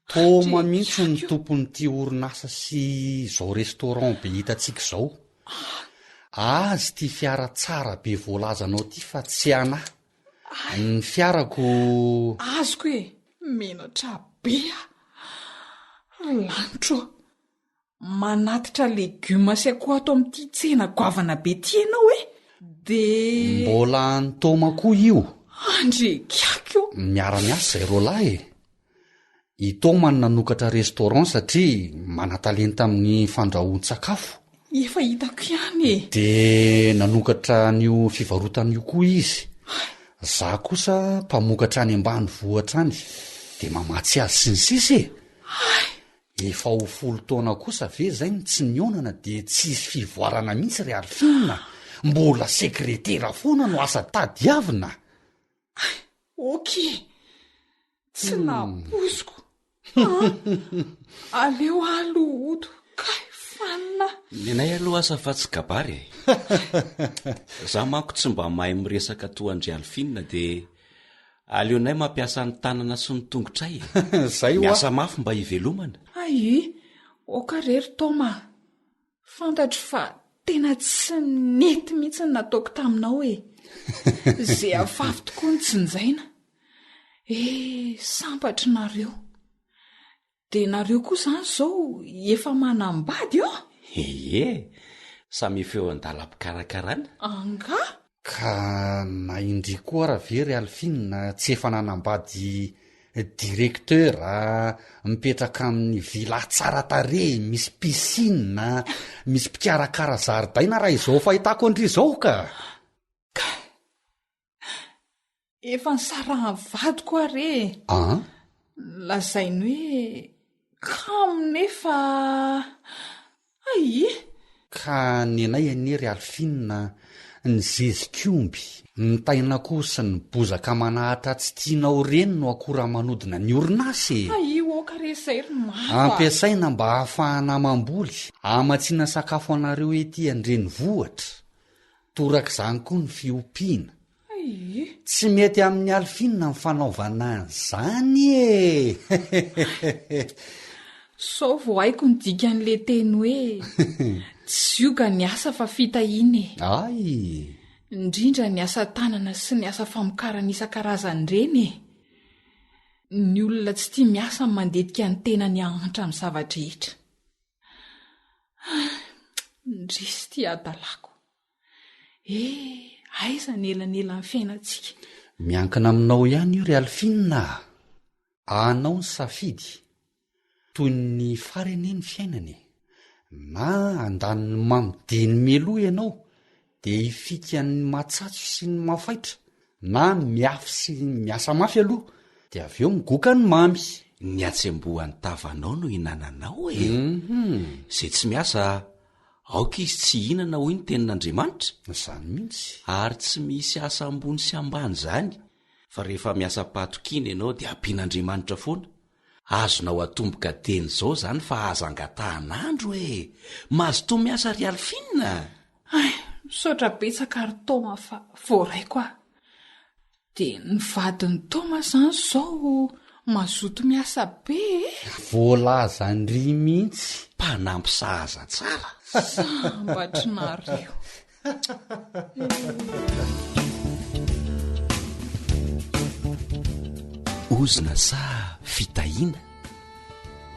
toma mihitsy ny tompon'ity orinasa sy izao restaurant be hitantsika izao. Azy ty fiara tsara be voalazanao ty fa tsy anahy. Ny fiarako Azoko e, menatra be a. Lanitro, manatitra legioma sy akoho ato amin'ity tsena goavana be ty ianao e. De mbola nitoma koa io. andrekako. Miara-miasa zay roalahy e. I Toma no nanokatra restaurant satria manan-talenta amin'ny fandrahoan-tsakafo. Efa hitako ihany e. De nanokatra an'io fivarotan'io koa izy. Za kosa mpamokatra any ambanivohitra any, de mamatsy azy sy ny sisa e. Efa ho 10 taona kosa ve zay ny tsy nionana de tsisy fivoarana mihitsy ry Alfina. Mbola sekretera foana no asa tadiavina. Okay, tsy napoziko. Aleo aloto, kay fanina. Nenay aloha asa fa tsy kabary e. Za manko tsy mba mahay miresaka toa Andry Alfina dia aleonay mampiasa ny tanana sy ny tongotray e. Zay ho Miasa mafy mba hivelomana. Ay, okarery Toma. Fantatro fa tena tsy nety mihitsy ny nataoko taminao e. Zay afafy tokoa ny tsinjaina. Sampatra nareo. De nareo koa zany zao efa manambady ao? Samy efa eo an-dalam-pikarakarana. Anga? Ka na indry koa raha ve ry Alfina tsy efa nanambady directeur mipetraka amin'ny villa tsara tarehy, misy piscine, misy mpikarakara zaridaina raha izao fahitako andry izao ka. Efa nisarahany vady koa re. Lazainy hoe kamo nefa ay. Ka nenay anie ry Alfina ny zezikomby, ny tainako sy ny bozaka manahatra tsy tianao reny no akora manodina ny orinasa e. Ay, oka re zay ry maro. Ampiasaina mba hahafahana mamboly, amatsiana sakafo anareo ety an-drenivohitra. Toraka izany koa ny fiompiana. Tsy mety amin'ny Alfina ny fanaovana an'izany e. Sao vao haiko ny dikan'le teny hoe tsy ioga ny asa fa fitahiny. Ay, Indrindra ny asa tanana sy ny asa famokarana isan-karazany reny e. ny olona tsy tia miasa ny mandetika ny tena ny ahatra amin'ny zavadrehetra. Ndrisy ty adalako. Aiza ny elanela ny fiainantsika. Miankina aminao ihany io ry Alfina. Anao ny safidy toy ny farany ny fiainany, na andaniny mamideny meloa ianao dia hifika ny matsatso sy ny mafaitra, na miafy sy miasa mafy aloha dia avy eo migoka ny mamy. Ny atsembohan'ny tavanao no hinananao izay tsy miasa aoka izy tsy hinana hoy ny tenin'Andriamanitra. Izany mihitsy. Ary tsy misy asa ambony sy ambany zany, fa rehefa miasa patokina ianao dia ampian'Andriamanitra foana. Azonao atomboka teny zao zany fa azangatahan'andro mazotoa miasa ry Alfina. Misaotra betsaka ary Toma fa voaraiko aho. Dia ny vadiny Toma zany zao mazoto miasa be. Voalaza ndry mihitsy. Mpanampy sahaza tsara. Sambatrinareo. Ozina sa fitahiana.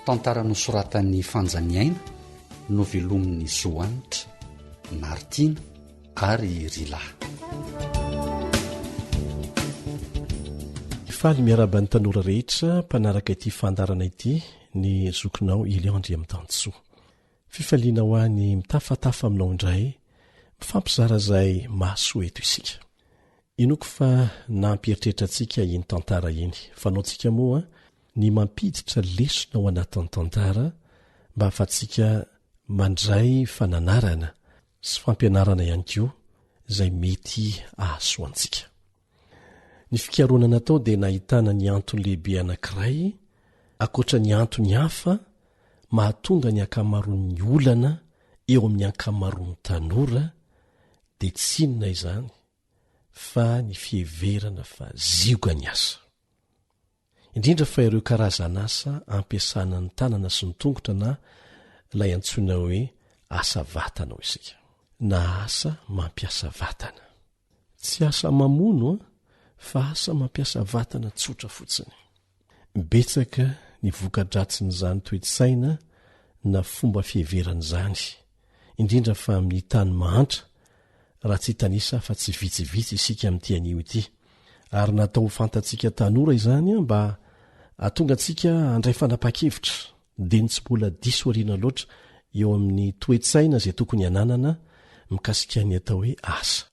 Tantara nosoratan'ny Fanjaniaina, novelomin'ny Zoanitra, Martina ary Rila. Faly miarabany tanora rehetra mpanaraka ity fandarana ity ny zokinao Iliandry amin'ny Tansoa. Fifaliana ho any mitafatafa aminao indray, mifampizara izay mahasoa eto isika. Inoko fa nampieritreritra antsika iny tantara iny, fanaontsika moa ny mampiditra lesona ao anatin'ny tantara mba hafantsika mandray fananarana sy fampianarana ihany koa izay mety ahasoantsika. Ny fikaroana natao dia nahitana ny antony lehibe anankiray, akoatra ny antony hafa mahatonga ny ankamaroan'ny olana eo amin'ny ankamaroan'ny tanora dia tsy inona izany fa ny fiheverana fa zioga ny asa. Indrindra fa ireo karazan'asa ampiasana ny tanana sy ny tongotra, na ilay antsoina hoe asa vatana ho isika, na asa mampiasa vatana. Tsy asa mamono fa asa mampiasa vatana tsotra fotsiny. Betsaka ny voka-dratsin'izany toe-tsaina na fomba fiheveran'izany, indrindra fa amin'ny tany mahantra, raha tsy hitanisa fa tsy vitsivitsy isika amin'ity anio ity. Ary natao fantatsika tanora izany mba atonga antsika andray fanapa-kevitra dia ny tsy mbola diso ariana loatra eo amin'ny toe-tsaina izay tokony hananana mikasika ny atao hoe asa.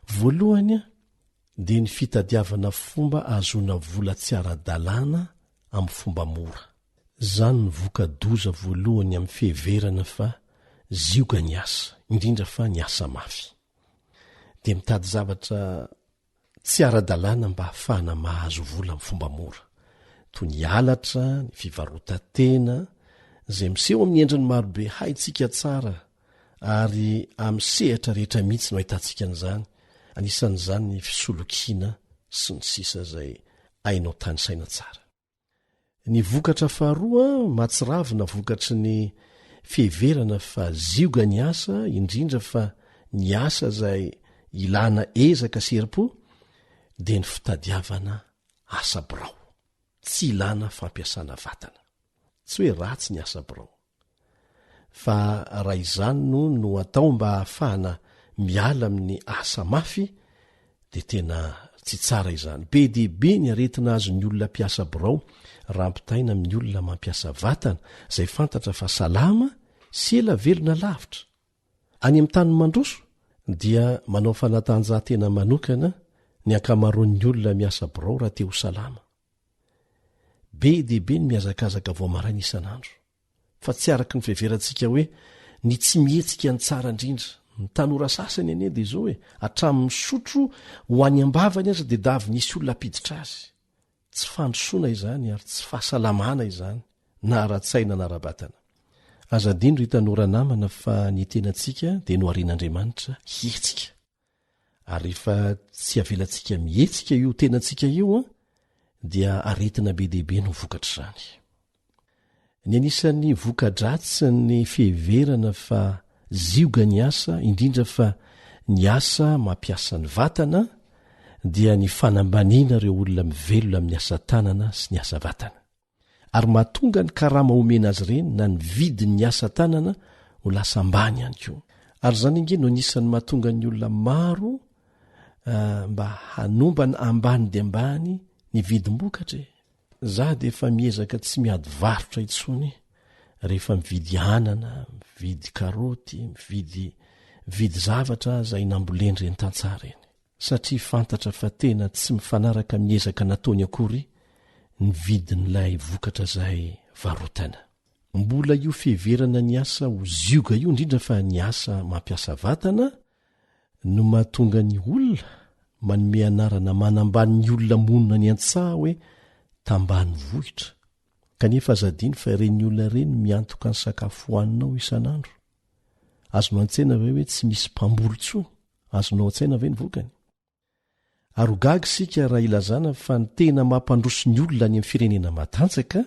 Voalohany dia ny fitadiavana fomba ahazoana vola tsy ara-dalàna amin'ny fomba mora. Zany ny voka-doza voalohany amin'ny fiheverana fa zioga ny asa, indrindra fa ny asa mafy. Dia mitady zavatra tsy ara-dalàna mba hahafahana mahazo vola amin'ny fomba mora, toy ny halatra, ny fivarota-tena izay miseho amin'ny endriny marobe haintsika tsara ary amin'ny sehatra rehetra mihitsy no ahitantsika an'izany. Anisan'izany ny fisolokiana sy ny sisa izay ainao tany saina tsara. Ny vokatra faharoa matsiravina vokatry ny fiheverana fa zioga ny asa, indrindra fa ny asa izay ilana ezaka serim-po, dia ny fitadiavana asa birao, tsy ilana fampiasana vatana. Tsy hoe ratsy ny asa birao, fa raha izany no atao mba hahafahana miala amin'ny asa mafy dia tena tsy tsara izany. Be diaibe ny aretina azo ny olona mpiasa birao raha ampitaina amin'ny olona mampiasa vatana izay fantatra fa salama sy ela velona lavitra. Any amin'ny tany mandroso dia manao fanatanjahantena manokana ny ankamaroan'ny olona miasa birao raha te ho salama. Be diaibe ny miazakazaka voamaraina isan'andro, fa tsy araka ny fiheverantsika hoe ny tsy mihetsika ny tsara indrindra. Ny tanora sasany anie dia izao hoe hatramin'ny sotro ho any ambavany aza dia davy nisy olona apiditra azy. Tsy fandrosoana izany ary tsy fahasalamana izany, na ara-tsaina na ara-batana. Azadindro hitanora namana fa ny tenantsika dia no arian'Andriamanitra hihetsika. Ary rehefa tsy avelantsika mihetsika io tenantsika io dia aretina be diaibe no vokatra izany. Ny anisan'ny voka-dratsy ny fiheverana fa zioga ny asa, indrindra fa ny asa mampiasa ny vatana, dia ny fanambaniana ireo olona mivelona amin'ny asa tanana sy ny asa vatana ary mahatonga ny karama omena azy ireny na ny vidiny ny asa tanana ho lasa ambany ihany koa ary zany inge no anisan'ny mahatonga ny olona maro mba hanombana ambany de ambany ny vidim-bokatra za de efa miezaka tsy miady varotra itsony rehefa mividy anana mividy karoty mividy zavatra zay nambolendry ny tantsara eny satria fantatra fa tena tsy mifanaraka miezaka nataony akory ny vidin'ilay vokatra zay varotana mbola io fiheverana ny asa ho zioga io indrindra fa ny asa mampiasa vatana no mahatonga ny olona manome anarana manambany ny olona monina ny antsaha hoe tambany vohitra kanefa azadiny fa ireny olona ireny miantoka ny sakafo hoaninao isan'andro azonao an-tsaina ve hoe tsy misy mpamboly tsony azonao an-tsaina ve ny vokany ary gaga sika raha ilazana fa ny tena mampandroso ny olona any amin'ny firenena matanjaka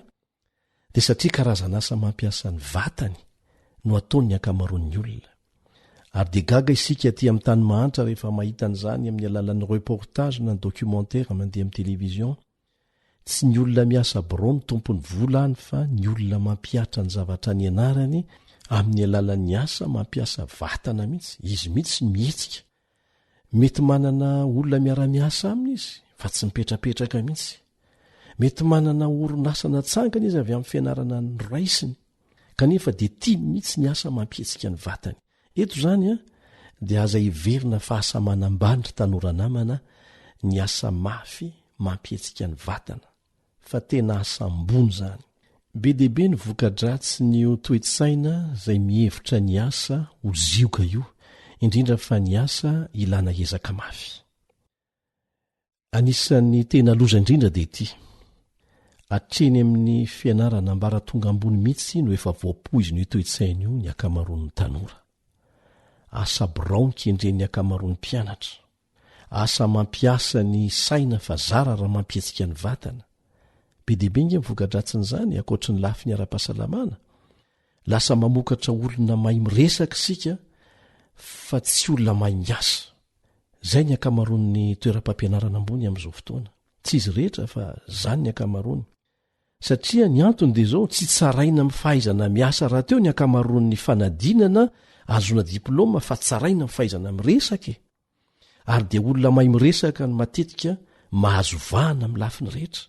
dia satria karazana asa mampiasa ny vatany no ataony ankamaroan'ny olona ary dia gaga isika aty amin'ny tany mahantra rehefa mahita an'izany amin'ny alalan'ny reportage na ny documentaire mandeha amin'ny televizion tsy ny olona miasa birao ny tompony volany fa ny olona mampiatra ny zavatra ny anarany amin'ny alalan'ny asa mampiasa vatana mihitsy izy mihitsy mihetsika mety manana olona miara-miasa aminy izy fa tsy mipetrapetraka mihitsy mety manana orinasana tsangana izy avy amin'ny fianarana ny raisiny kanefa dia tiany mihitsy ny asa mampietsika ny vatany eto zany dia aza hiverina fa asa manambandry tanora namana ny asa mafy mampietsika ny vatana fa tena asa ambony zany be dehibe ny vokadratsy ny toetsaina zay mihevitra ny asa ho zioga io indrindra fa ny asa ilana ezaka mafy anisan'ny tena loza indrindra dia ity atreny amin'ny fianarana ambaratonga ambony mihitsy no efa voapoizy ny toetsaina io ny akamaroan'ny tanora asa birao nkendren'ny akamaroan'ny mpianatra asa mampiasa ny saina fa zara raha mampietsika ny vatana be dehibe inge mivokadratsin'izany akoatry ny lafi ny ara-pahasalamana lasa mamokatra olona mahay miresaka sika fa tsy olona mahay miasa zay ny akamaroan'ny toeram-pampianarana ambony amin'izao fotoana tsy izy rehetra fa zany ny akamaroany satria ny antony dia zao tsy tsaraina mifahaizana miasa raha teo ny akamaroan'ny fanadinana azona diploma fa tsaraina mifahaizana miresaka ary dia olona mahay miresaka ny matetika mahazo vahana amin'ny lafiny rehetra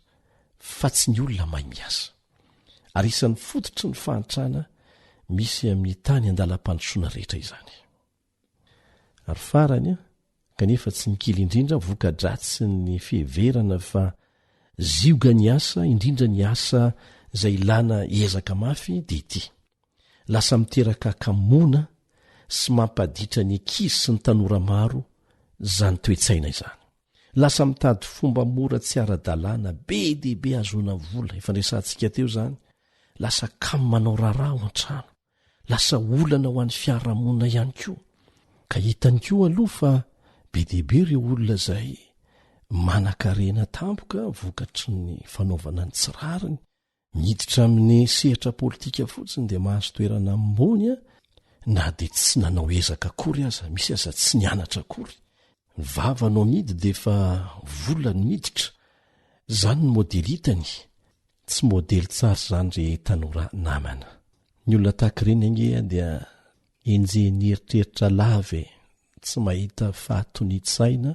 fa tsy ny olona mahay miasa ary isan'ny fototry ny fahantrana misy amin'ny tany andalam-pandrosoana rehetra izany ary farany kanefa tsy nikily indrindra vokadratsy ny fiheverana fa zioga ny asa indrindra ny asa zay ilana ezaka mafy dia ity lasa miteraka kamona sy mampaditra ny ankizy sy ny tanora maro zany toetsaina izany lasa mitady fomba mora tsy ara-dalàna be dehibe azona vola efa nresantsika teo zany lasa kamo manao raharaha ao an-trano lasa olana ho an'ny fiarahamonina ihany koa ka hitany koa aloha fa be dehibe ireo olona zay manan-karena tampoka vokatry ny fanaovana ny tsirariny miditra amin'ny sehatra politika fotsiny dia mahazo toerana ambony na dia tsy nanao ezaka akory aza misy aza tsy nianatra akory ny vavanao midy dia fa volany miditra zany ny modely hitany tsy modely tsara zany re tanora namana ny olona tahakireny ange dia enjeny eritreritra lava tsy mahita fahatonitsaina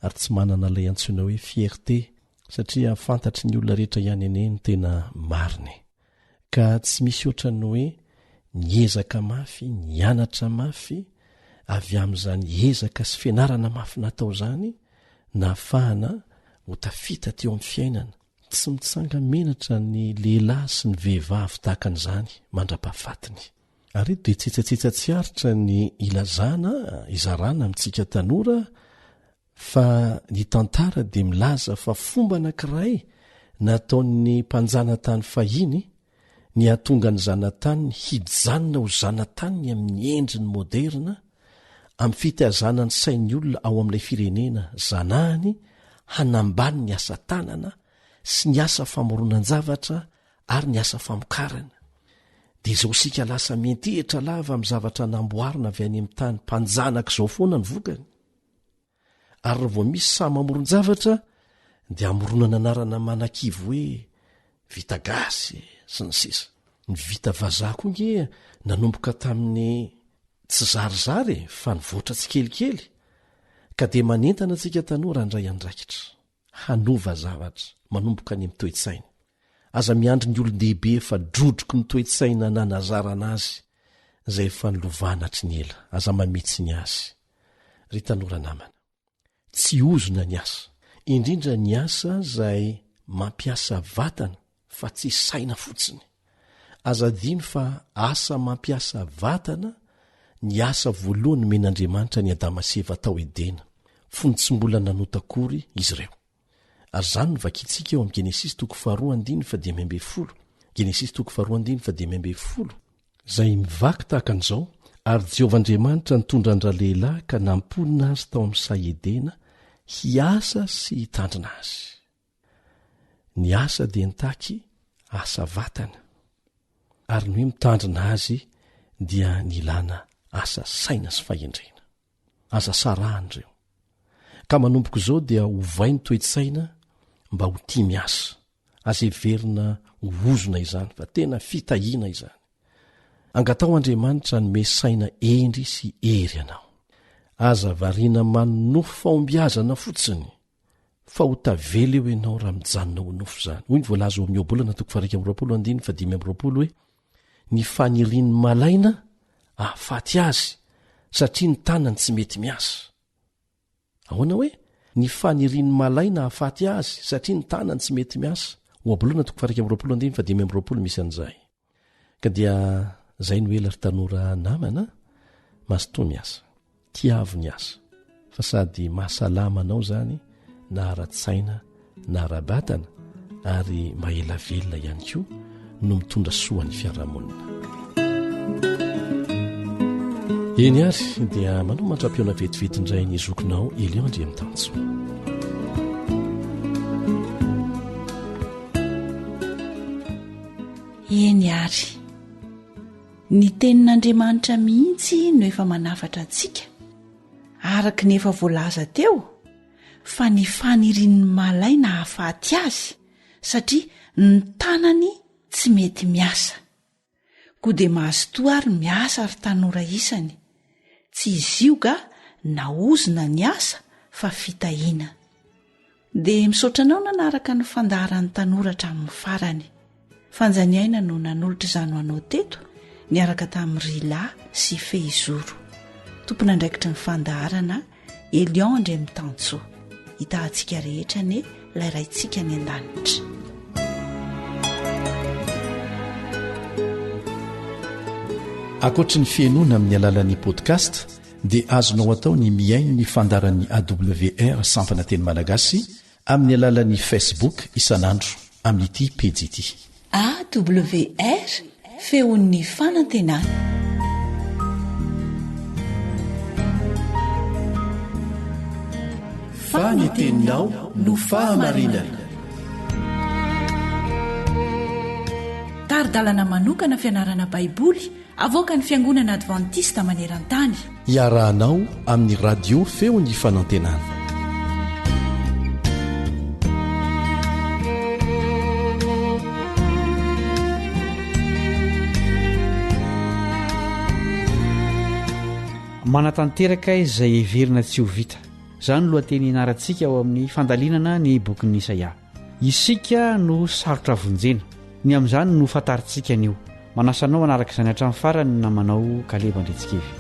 ary tsy manana ilay antsoina hoe fierté satria fantatry ny olona rehetra ihany ene ny tena mariny ka tsy misy ohatrany hoe niezaka mafy nianatra mafy avy amin'izany ezaka sy fianarana mafy natao zany na afahana ho tafita teo amin'ny fiainana tsy mitsanga menatra ny lehilahy sy ny vehivavy tahakan'izany mandra-pahafatiny ary eto dia tsetsatsetsatsyaritra ny ilazana izarana amintsika tanora fa ny tantara dia milaza fa fomba anankiray nataon'ny mpanjana tany fahiny ny atonga ny zanatany hijanona ho zanatany amin'ny endriny moderna amin'ny fitazana ny sain'ny olona ao amin'ilay firenena zanahany hanambany ny asa tanana sy ny asa famoronan-javatra ary ny asa famokarana dia izao sika lasa mentehitra lava amin'ny zavatra namboarina avy any amin'ny tany mpanjanaka izao foana ny vokany ary raha vao misy samy mamoron-javatra dia amoronana anarana manan-kivo hoe vita gasy sy ny sisa. Ny vita vazaha koa nge nanomboka tamin'ny tsy zarizary fa nivoatra tsy kelikely ka dia manentana antsika tanora andray andraikitra hanova zavatra manomboka any amin'ny toe-tsaina. Aza miandry ny olon-dehibe fa drodroko ny toe-tsaina nanazarana azy izay efa nilovanatry ny ela, aza mametsy ny azy. Ry tanora namana, tsy ozona ny asa, indrindra ny asa izay mampiasa vatana fa tsy saina fotsiny. Aza dino fa asa mampiasa vatana ny asa voalohany men'Andriamanitra ny Adama sy Eva tao Edena, fony tsy mbola nanotakory izy ireo. Ary izany no vakiantsika eo amin'ny Genesis 2:10, Genesis 2:10 izay mivaky tahaka an'izao: ary Jehovahandriamanitra nitondra andra-lehilahy ka namponina azy tao amin'ny say Edena hiasa sy hitandrina azy. Ny asa dia nitaky asa vatana, ary ny hoe mitandrina azy dia ny ilana asa saina sy fahendrena, aza sarahany ireo. Ka manomboka izao dia hovay ny toe-tsaina mba ho tia miasa, aza heverina ozona izany fa tena fitahiana izany. Angatao Andriamanitra nome saina endry sy ery anao. Aza variana manofo fahombiazana fotsiny fa ho tavela eo ianao raha mijanona ho nofo izany. Hoy ny voalaza ao amin'ny Obolana 2:20 hoe ny fanirian'ny malaina ahafaty azy satria ny tanany tsy mety miasa. Ahoana hoe ny fanirian'ny malaina ahafaty azy satria ny tanany tsy mety miasa? Obolana 2:20 misy an'izay. Ka dia zay no ela ry tanora namana, mazotoa miasa, tiavo ny asa, fa sady mahasalama anao zany na ara-tsaina na ara-batana, ary maela velona ihany koa no mitondra soan'ny fiarahamonina. Eny ary dia manao mandra-piona vetivety-indray ny zokinao Elion Andriamitanjo. Eny ary ny tenin'Andriamanitra mihitsy no efa manafatra antsika araka ny efa voalaza teo fa ny fanirian'ny malaina hahafaty azy satria ny tanany tsy mety miasa. Koa dia mahazotoa ary miasa ary tanora isany, tsy izioga na ozona ny asa fa fitahiana. Dia misaotranao nanaraka ny fandaharan'ny tanora hatramin'ny farany. Fanjaniaina no nanolotra izany ho anao teto niaraka tamin'ny Rila sy Feizoro. Tompona andraikitra ny fandaharana Elion Andriamitanjo. Hitahantsika rehetra ne ilay raintsika ny an-danitra. Ankoatra ny fiainoana amin'ny alalan'ny podcast dia azonao atao ny miaino ny fandaran'ny AWR sampana teny malagasy amin'ny alalan'ny Facebook isanandro amin'ity pejy ity. AWR feon'ny fanantenana. Faniteninao no fahamarinana. Taridalana manokana fianarana baiboly avoaka ny Fiangonana Adventista maneran-tany. Iarahanao amin'ny radio feon'ny fanantenana. Manatanteraka izay heverina tsy ho vita. Izany lohateny inarantsika ao amin'ny fandalinana ny bokin'ny Isaia. Isika no sarotra vonjena, ny amin'izany no fantarintsika anio. Manasanao anaraka izany hatramin'ny farany na manao kaleba andretsikevy.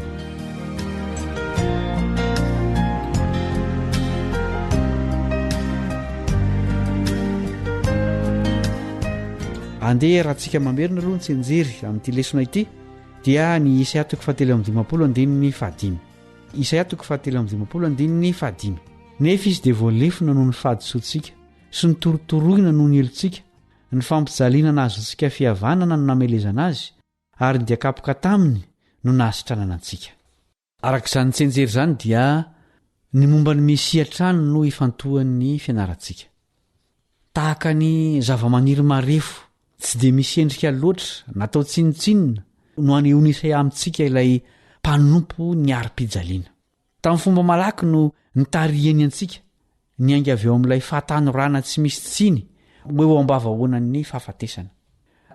Andeha raha tsika mamerina aloha ny tsenjery amin'ity lesona ity dia ny Isaia 7:15. Isaia 7:15. Nefa izy dia voalefona noho ny fahadisoantsika sy ny torotoroina noho ny elontsika, ny fampijaliana nazontsika fihavanana no namelezana azy, ary ny diakapoka taminy no nahasitranana antsika. Araka izany tsenjery izany dia ny momba ny Mesia trano no ifantohan'ny fianarantsika. Tahaka ny zavamaniry marefo tsy dia misy endrika loatra, natao tsinitsinina no anehoany Isaia amintsika ilay mpanompo ny arim-pijaliana. tamin'ny fomba malaky no nitariany antsika niainga avy eo amin'ilay fahatano-rana tsy misy tsiny hoe eo ambavahoanany fahafatesana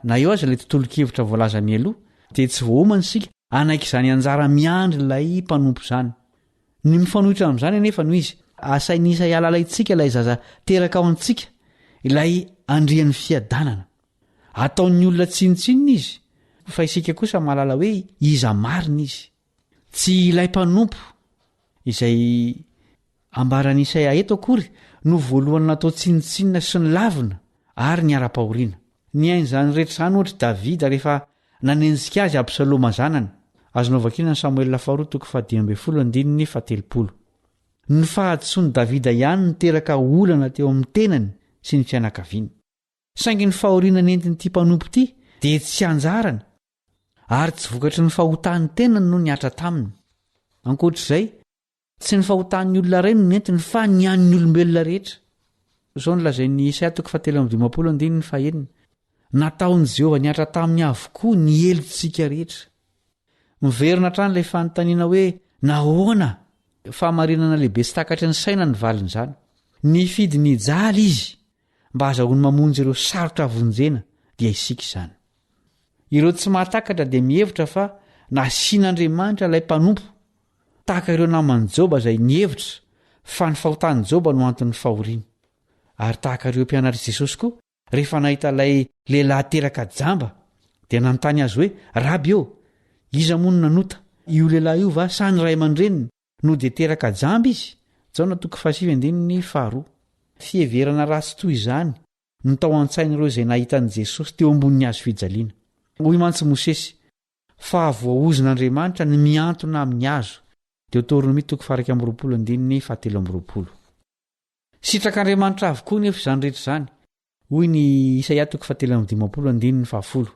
na eo azy ilay tontolo-kevitra voalaza mialoha dia tsy voaomana isika anaiky izany anjara miandry ilay mpanompo izany ny mifanohitra amin'izany anefa no izy asainisa ialala itsika ilay zaza teraka ao antsika ilay andrian'ny fiadanana ataon'ny olona tsinitsinina izy fa isika kosa mahalala hoe iza marina izy tsy ilay mpanompo izay ambaran'Isaia eto akory no voalohany natao tsinitsinina sy ny lavina ary ny ara-pahoriana ny ain'izany rehetra izany ohatra Davida rehefa nanenjika azy Absaloma zanany azonao vakiana ny Samoela faharoa toko 10:17 ny fahadsoany Davida ihany niteraka olana teo amin'ny tenany sy ny fianakaviany saingy ny fahoriana nentin'ity mpanompo ity dia tsy anjarana ary tsy vokatry ny fahotahan'ny tenany no niatra taminy ankoatr'izay tsy ny fahotahan'ny olona iray no nentiny fa ny an'ny olombelona rehetra izao nolazain'ny Isaia 7:1 nataon'i Jehova niatra taminy avokoa ny elontsika rehetra miverina trany ilay fanontaniana hoe nahoana fahamarinana lehibe sy takatry ny saina ny valiny izany nifidy ny jaly izy mba azahoany mamonjy ireo sarotra vonjena dia isika izany ireo tsy mahatakatra dia mihevitra fa nasian'Andriamanitra ilay mpanompo tahaka ireo naman'i Joba izay nihevitra fa ny fahotan'i Joba no antony fahoriana ary tahaka ireo mpianatry Jesosy koa rehefa nahita ilay lehilahy teraka jamba dia nanontany azy hoe raby eo iza moa no nanota io lehilahy io va sa ny ray aman-dreniny no dia teraka jamba izy Jaona 5:2 fieverana ratsy toy izany no tao an-tsain'ireo izay nahitan'i Jesosy teo ambonin'ny hazo fijaliana hoy mantsy Mosesy fa voahozin'Andriamanitra ny miantona amin'ny hazo Deutéronomie 1:17 sitrak'Andriamanitra avokoa nefa izany rehetra izany hoy ny Isaia 7:10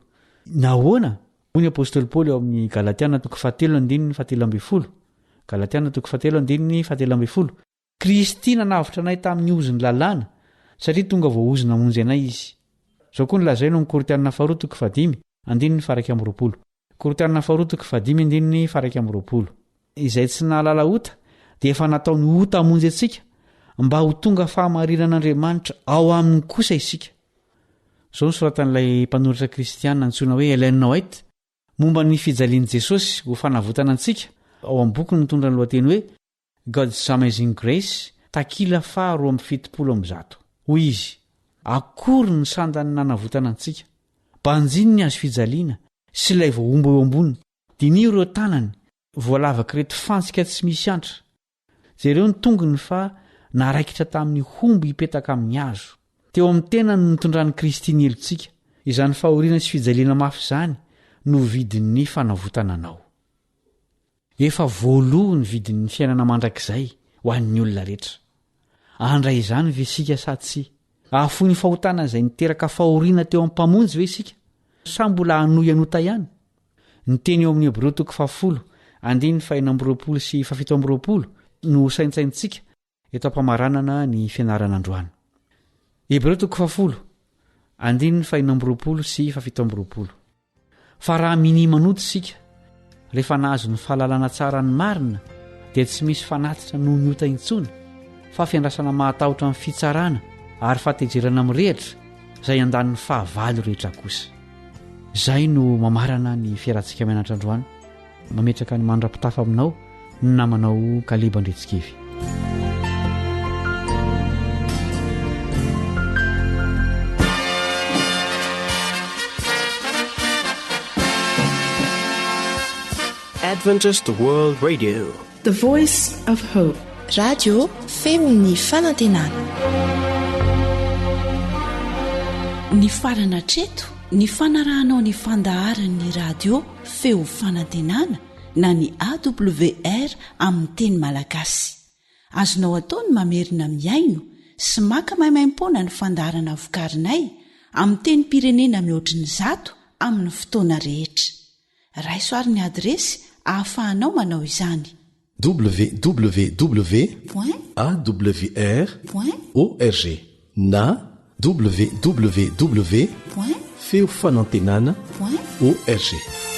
nahoana hoy ny apôstôly Paoly eo amin'ny Galatiana 7:17 Galatiana 7:17 Kristy nanavitra anay tamin'ny oziny lalàna satria tonga voahozina monjy anay izy izao koa nolazaina amin'ny Korintana 2:1 Korintana 2:1 izay tsy nahalala ota dia efa nataony ota hamonjy antsika mba ho tonga fahamarinan'Andriamanitra ao aminy kosa isika izao nosoratan'ilay mpanoratra kristianina antsoina hoe Ellen White momba ny fijalian'i Jesosy ho fanavotana antsika ao amin'ny boky mitondra ny lohateny hoe God's Amazing Grace takila 2:70 hoy izy akory ny sandany nanavotana antsika banjiny ny azo fijaliana sy ilay voaomba eo amboniny dinio ireo tanany voalavaka reto fantsika tsy misy antra jereo ny tongony fa naraikitra tamin'ny homby hipetaka amin'ny hazo teo amin'ny tena no nitondrany Kristy ny elontsika izany fahoriana sy fijaliana mafy izany no vidin'ny fanavotana anao efa voaloha ny vidin'ny fiainana mandrakizay ho an'ny olona rehetra andray izany ve isika sa tsy ahafoy ny fahotana izay niteraka fahoriana teo amin'ny mpamonjy ve isika sa mbola hanoy anota ihany ny teny eo amin'ny Hebreo 10:5-20 no saintsaintsika eto ampamaranana ny fianarana androany Hebreo 10:5-20 fa raha mini manoto isika rehefa nahazo ny fahalalana tsara ny marina dia tsy misy fanatitra noho ny ota intsony fa fiandrasana mahatahotra amin'ny fitsarana ary fahatejerana mirehitra izay andaniny fahavalo rehetra kosa izay no mamarana ny fiarantsika mianatra androany mametraka ny mandra-pitafa aminao ny namanao Kaleba Ndretsikevy Adventist World Radio, The Voice of Hope. Radio femon'ny fanantenana. Ny farana treto, ny fanarahanao ny fandaharan'ny radio feo fanantenana na ny AWR amin'ny teny malagasy. Azonao atao ny mamerina miaino sy maka maimaimpona ny fandaharana vokarinay amin'ny teny pirenena mihoatriny 100 amin'ny fotoana rehetra. Raisoaryn'ny adresy ahafahanao manao izany www.awr.org na www.feofanantenana.org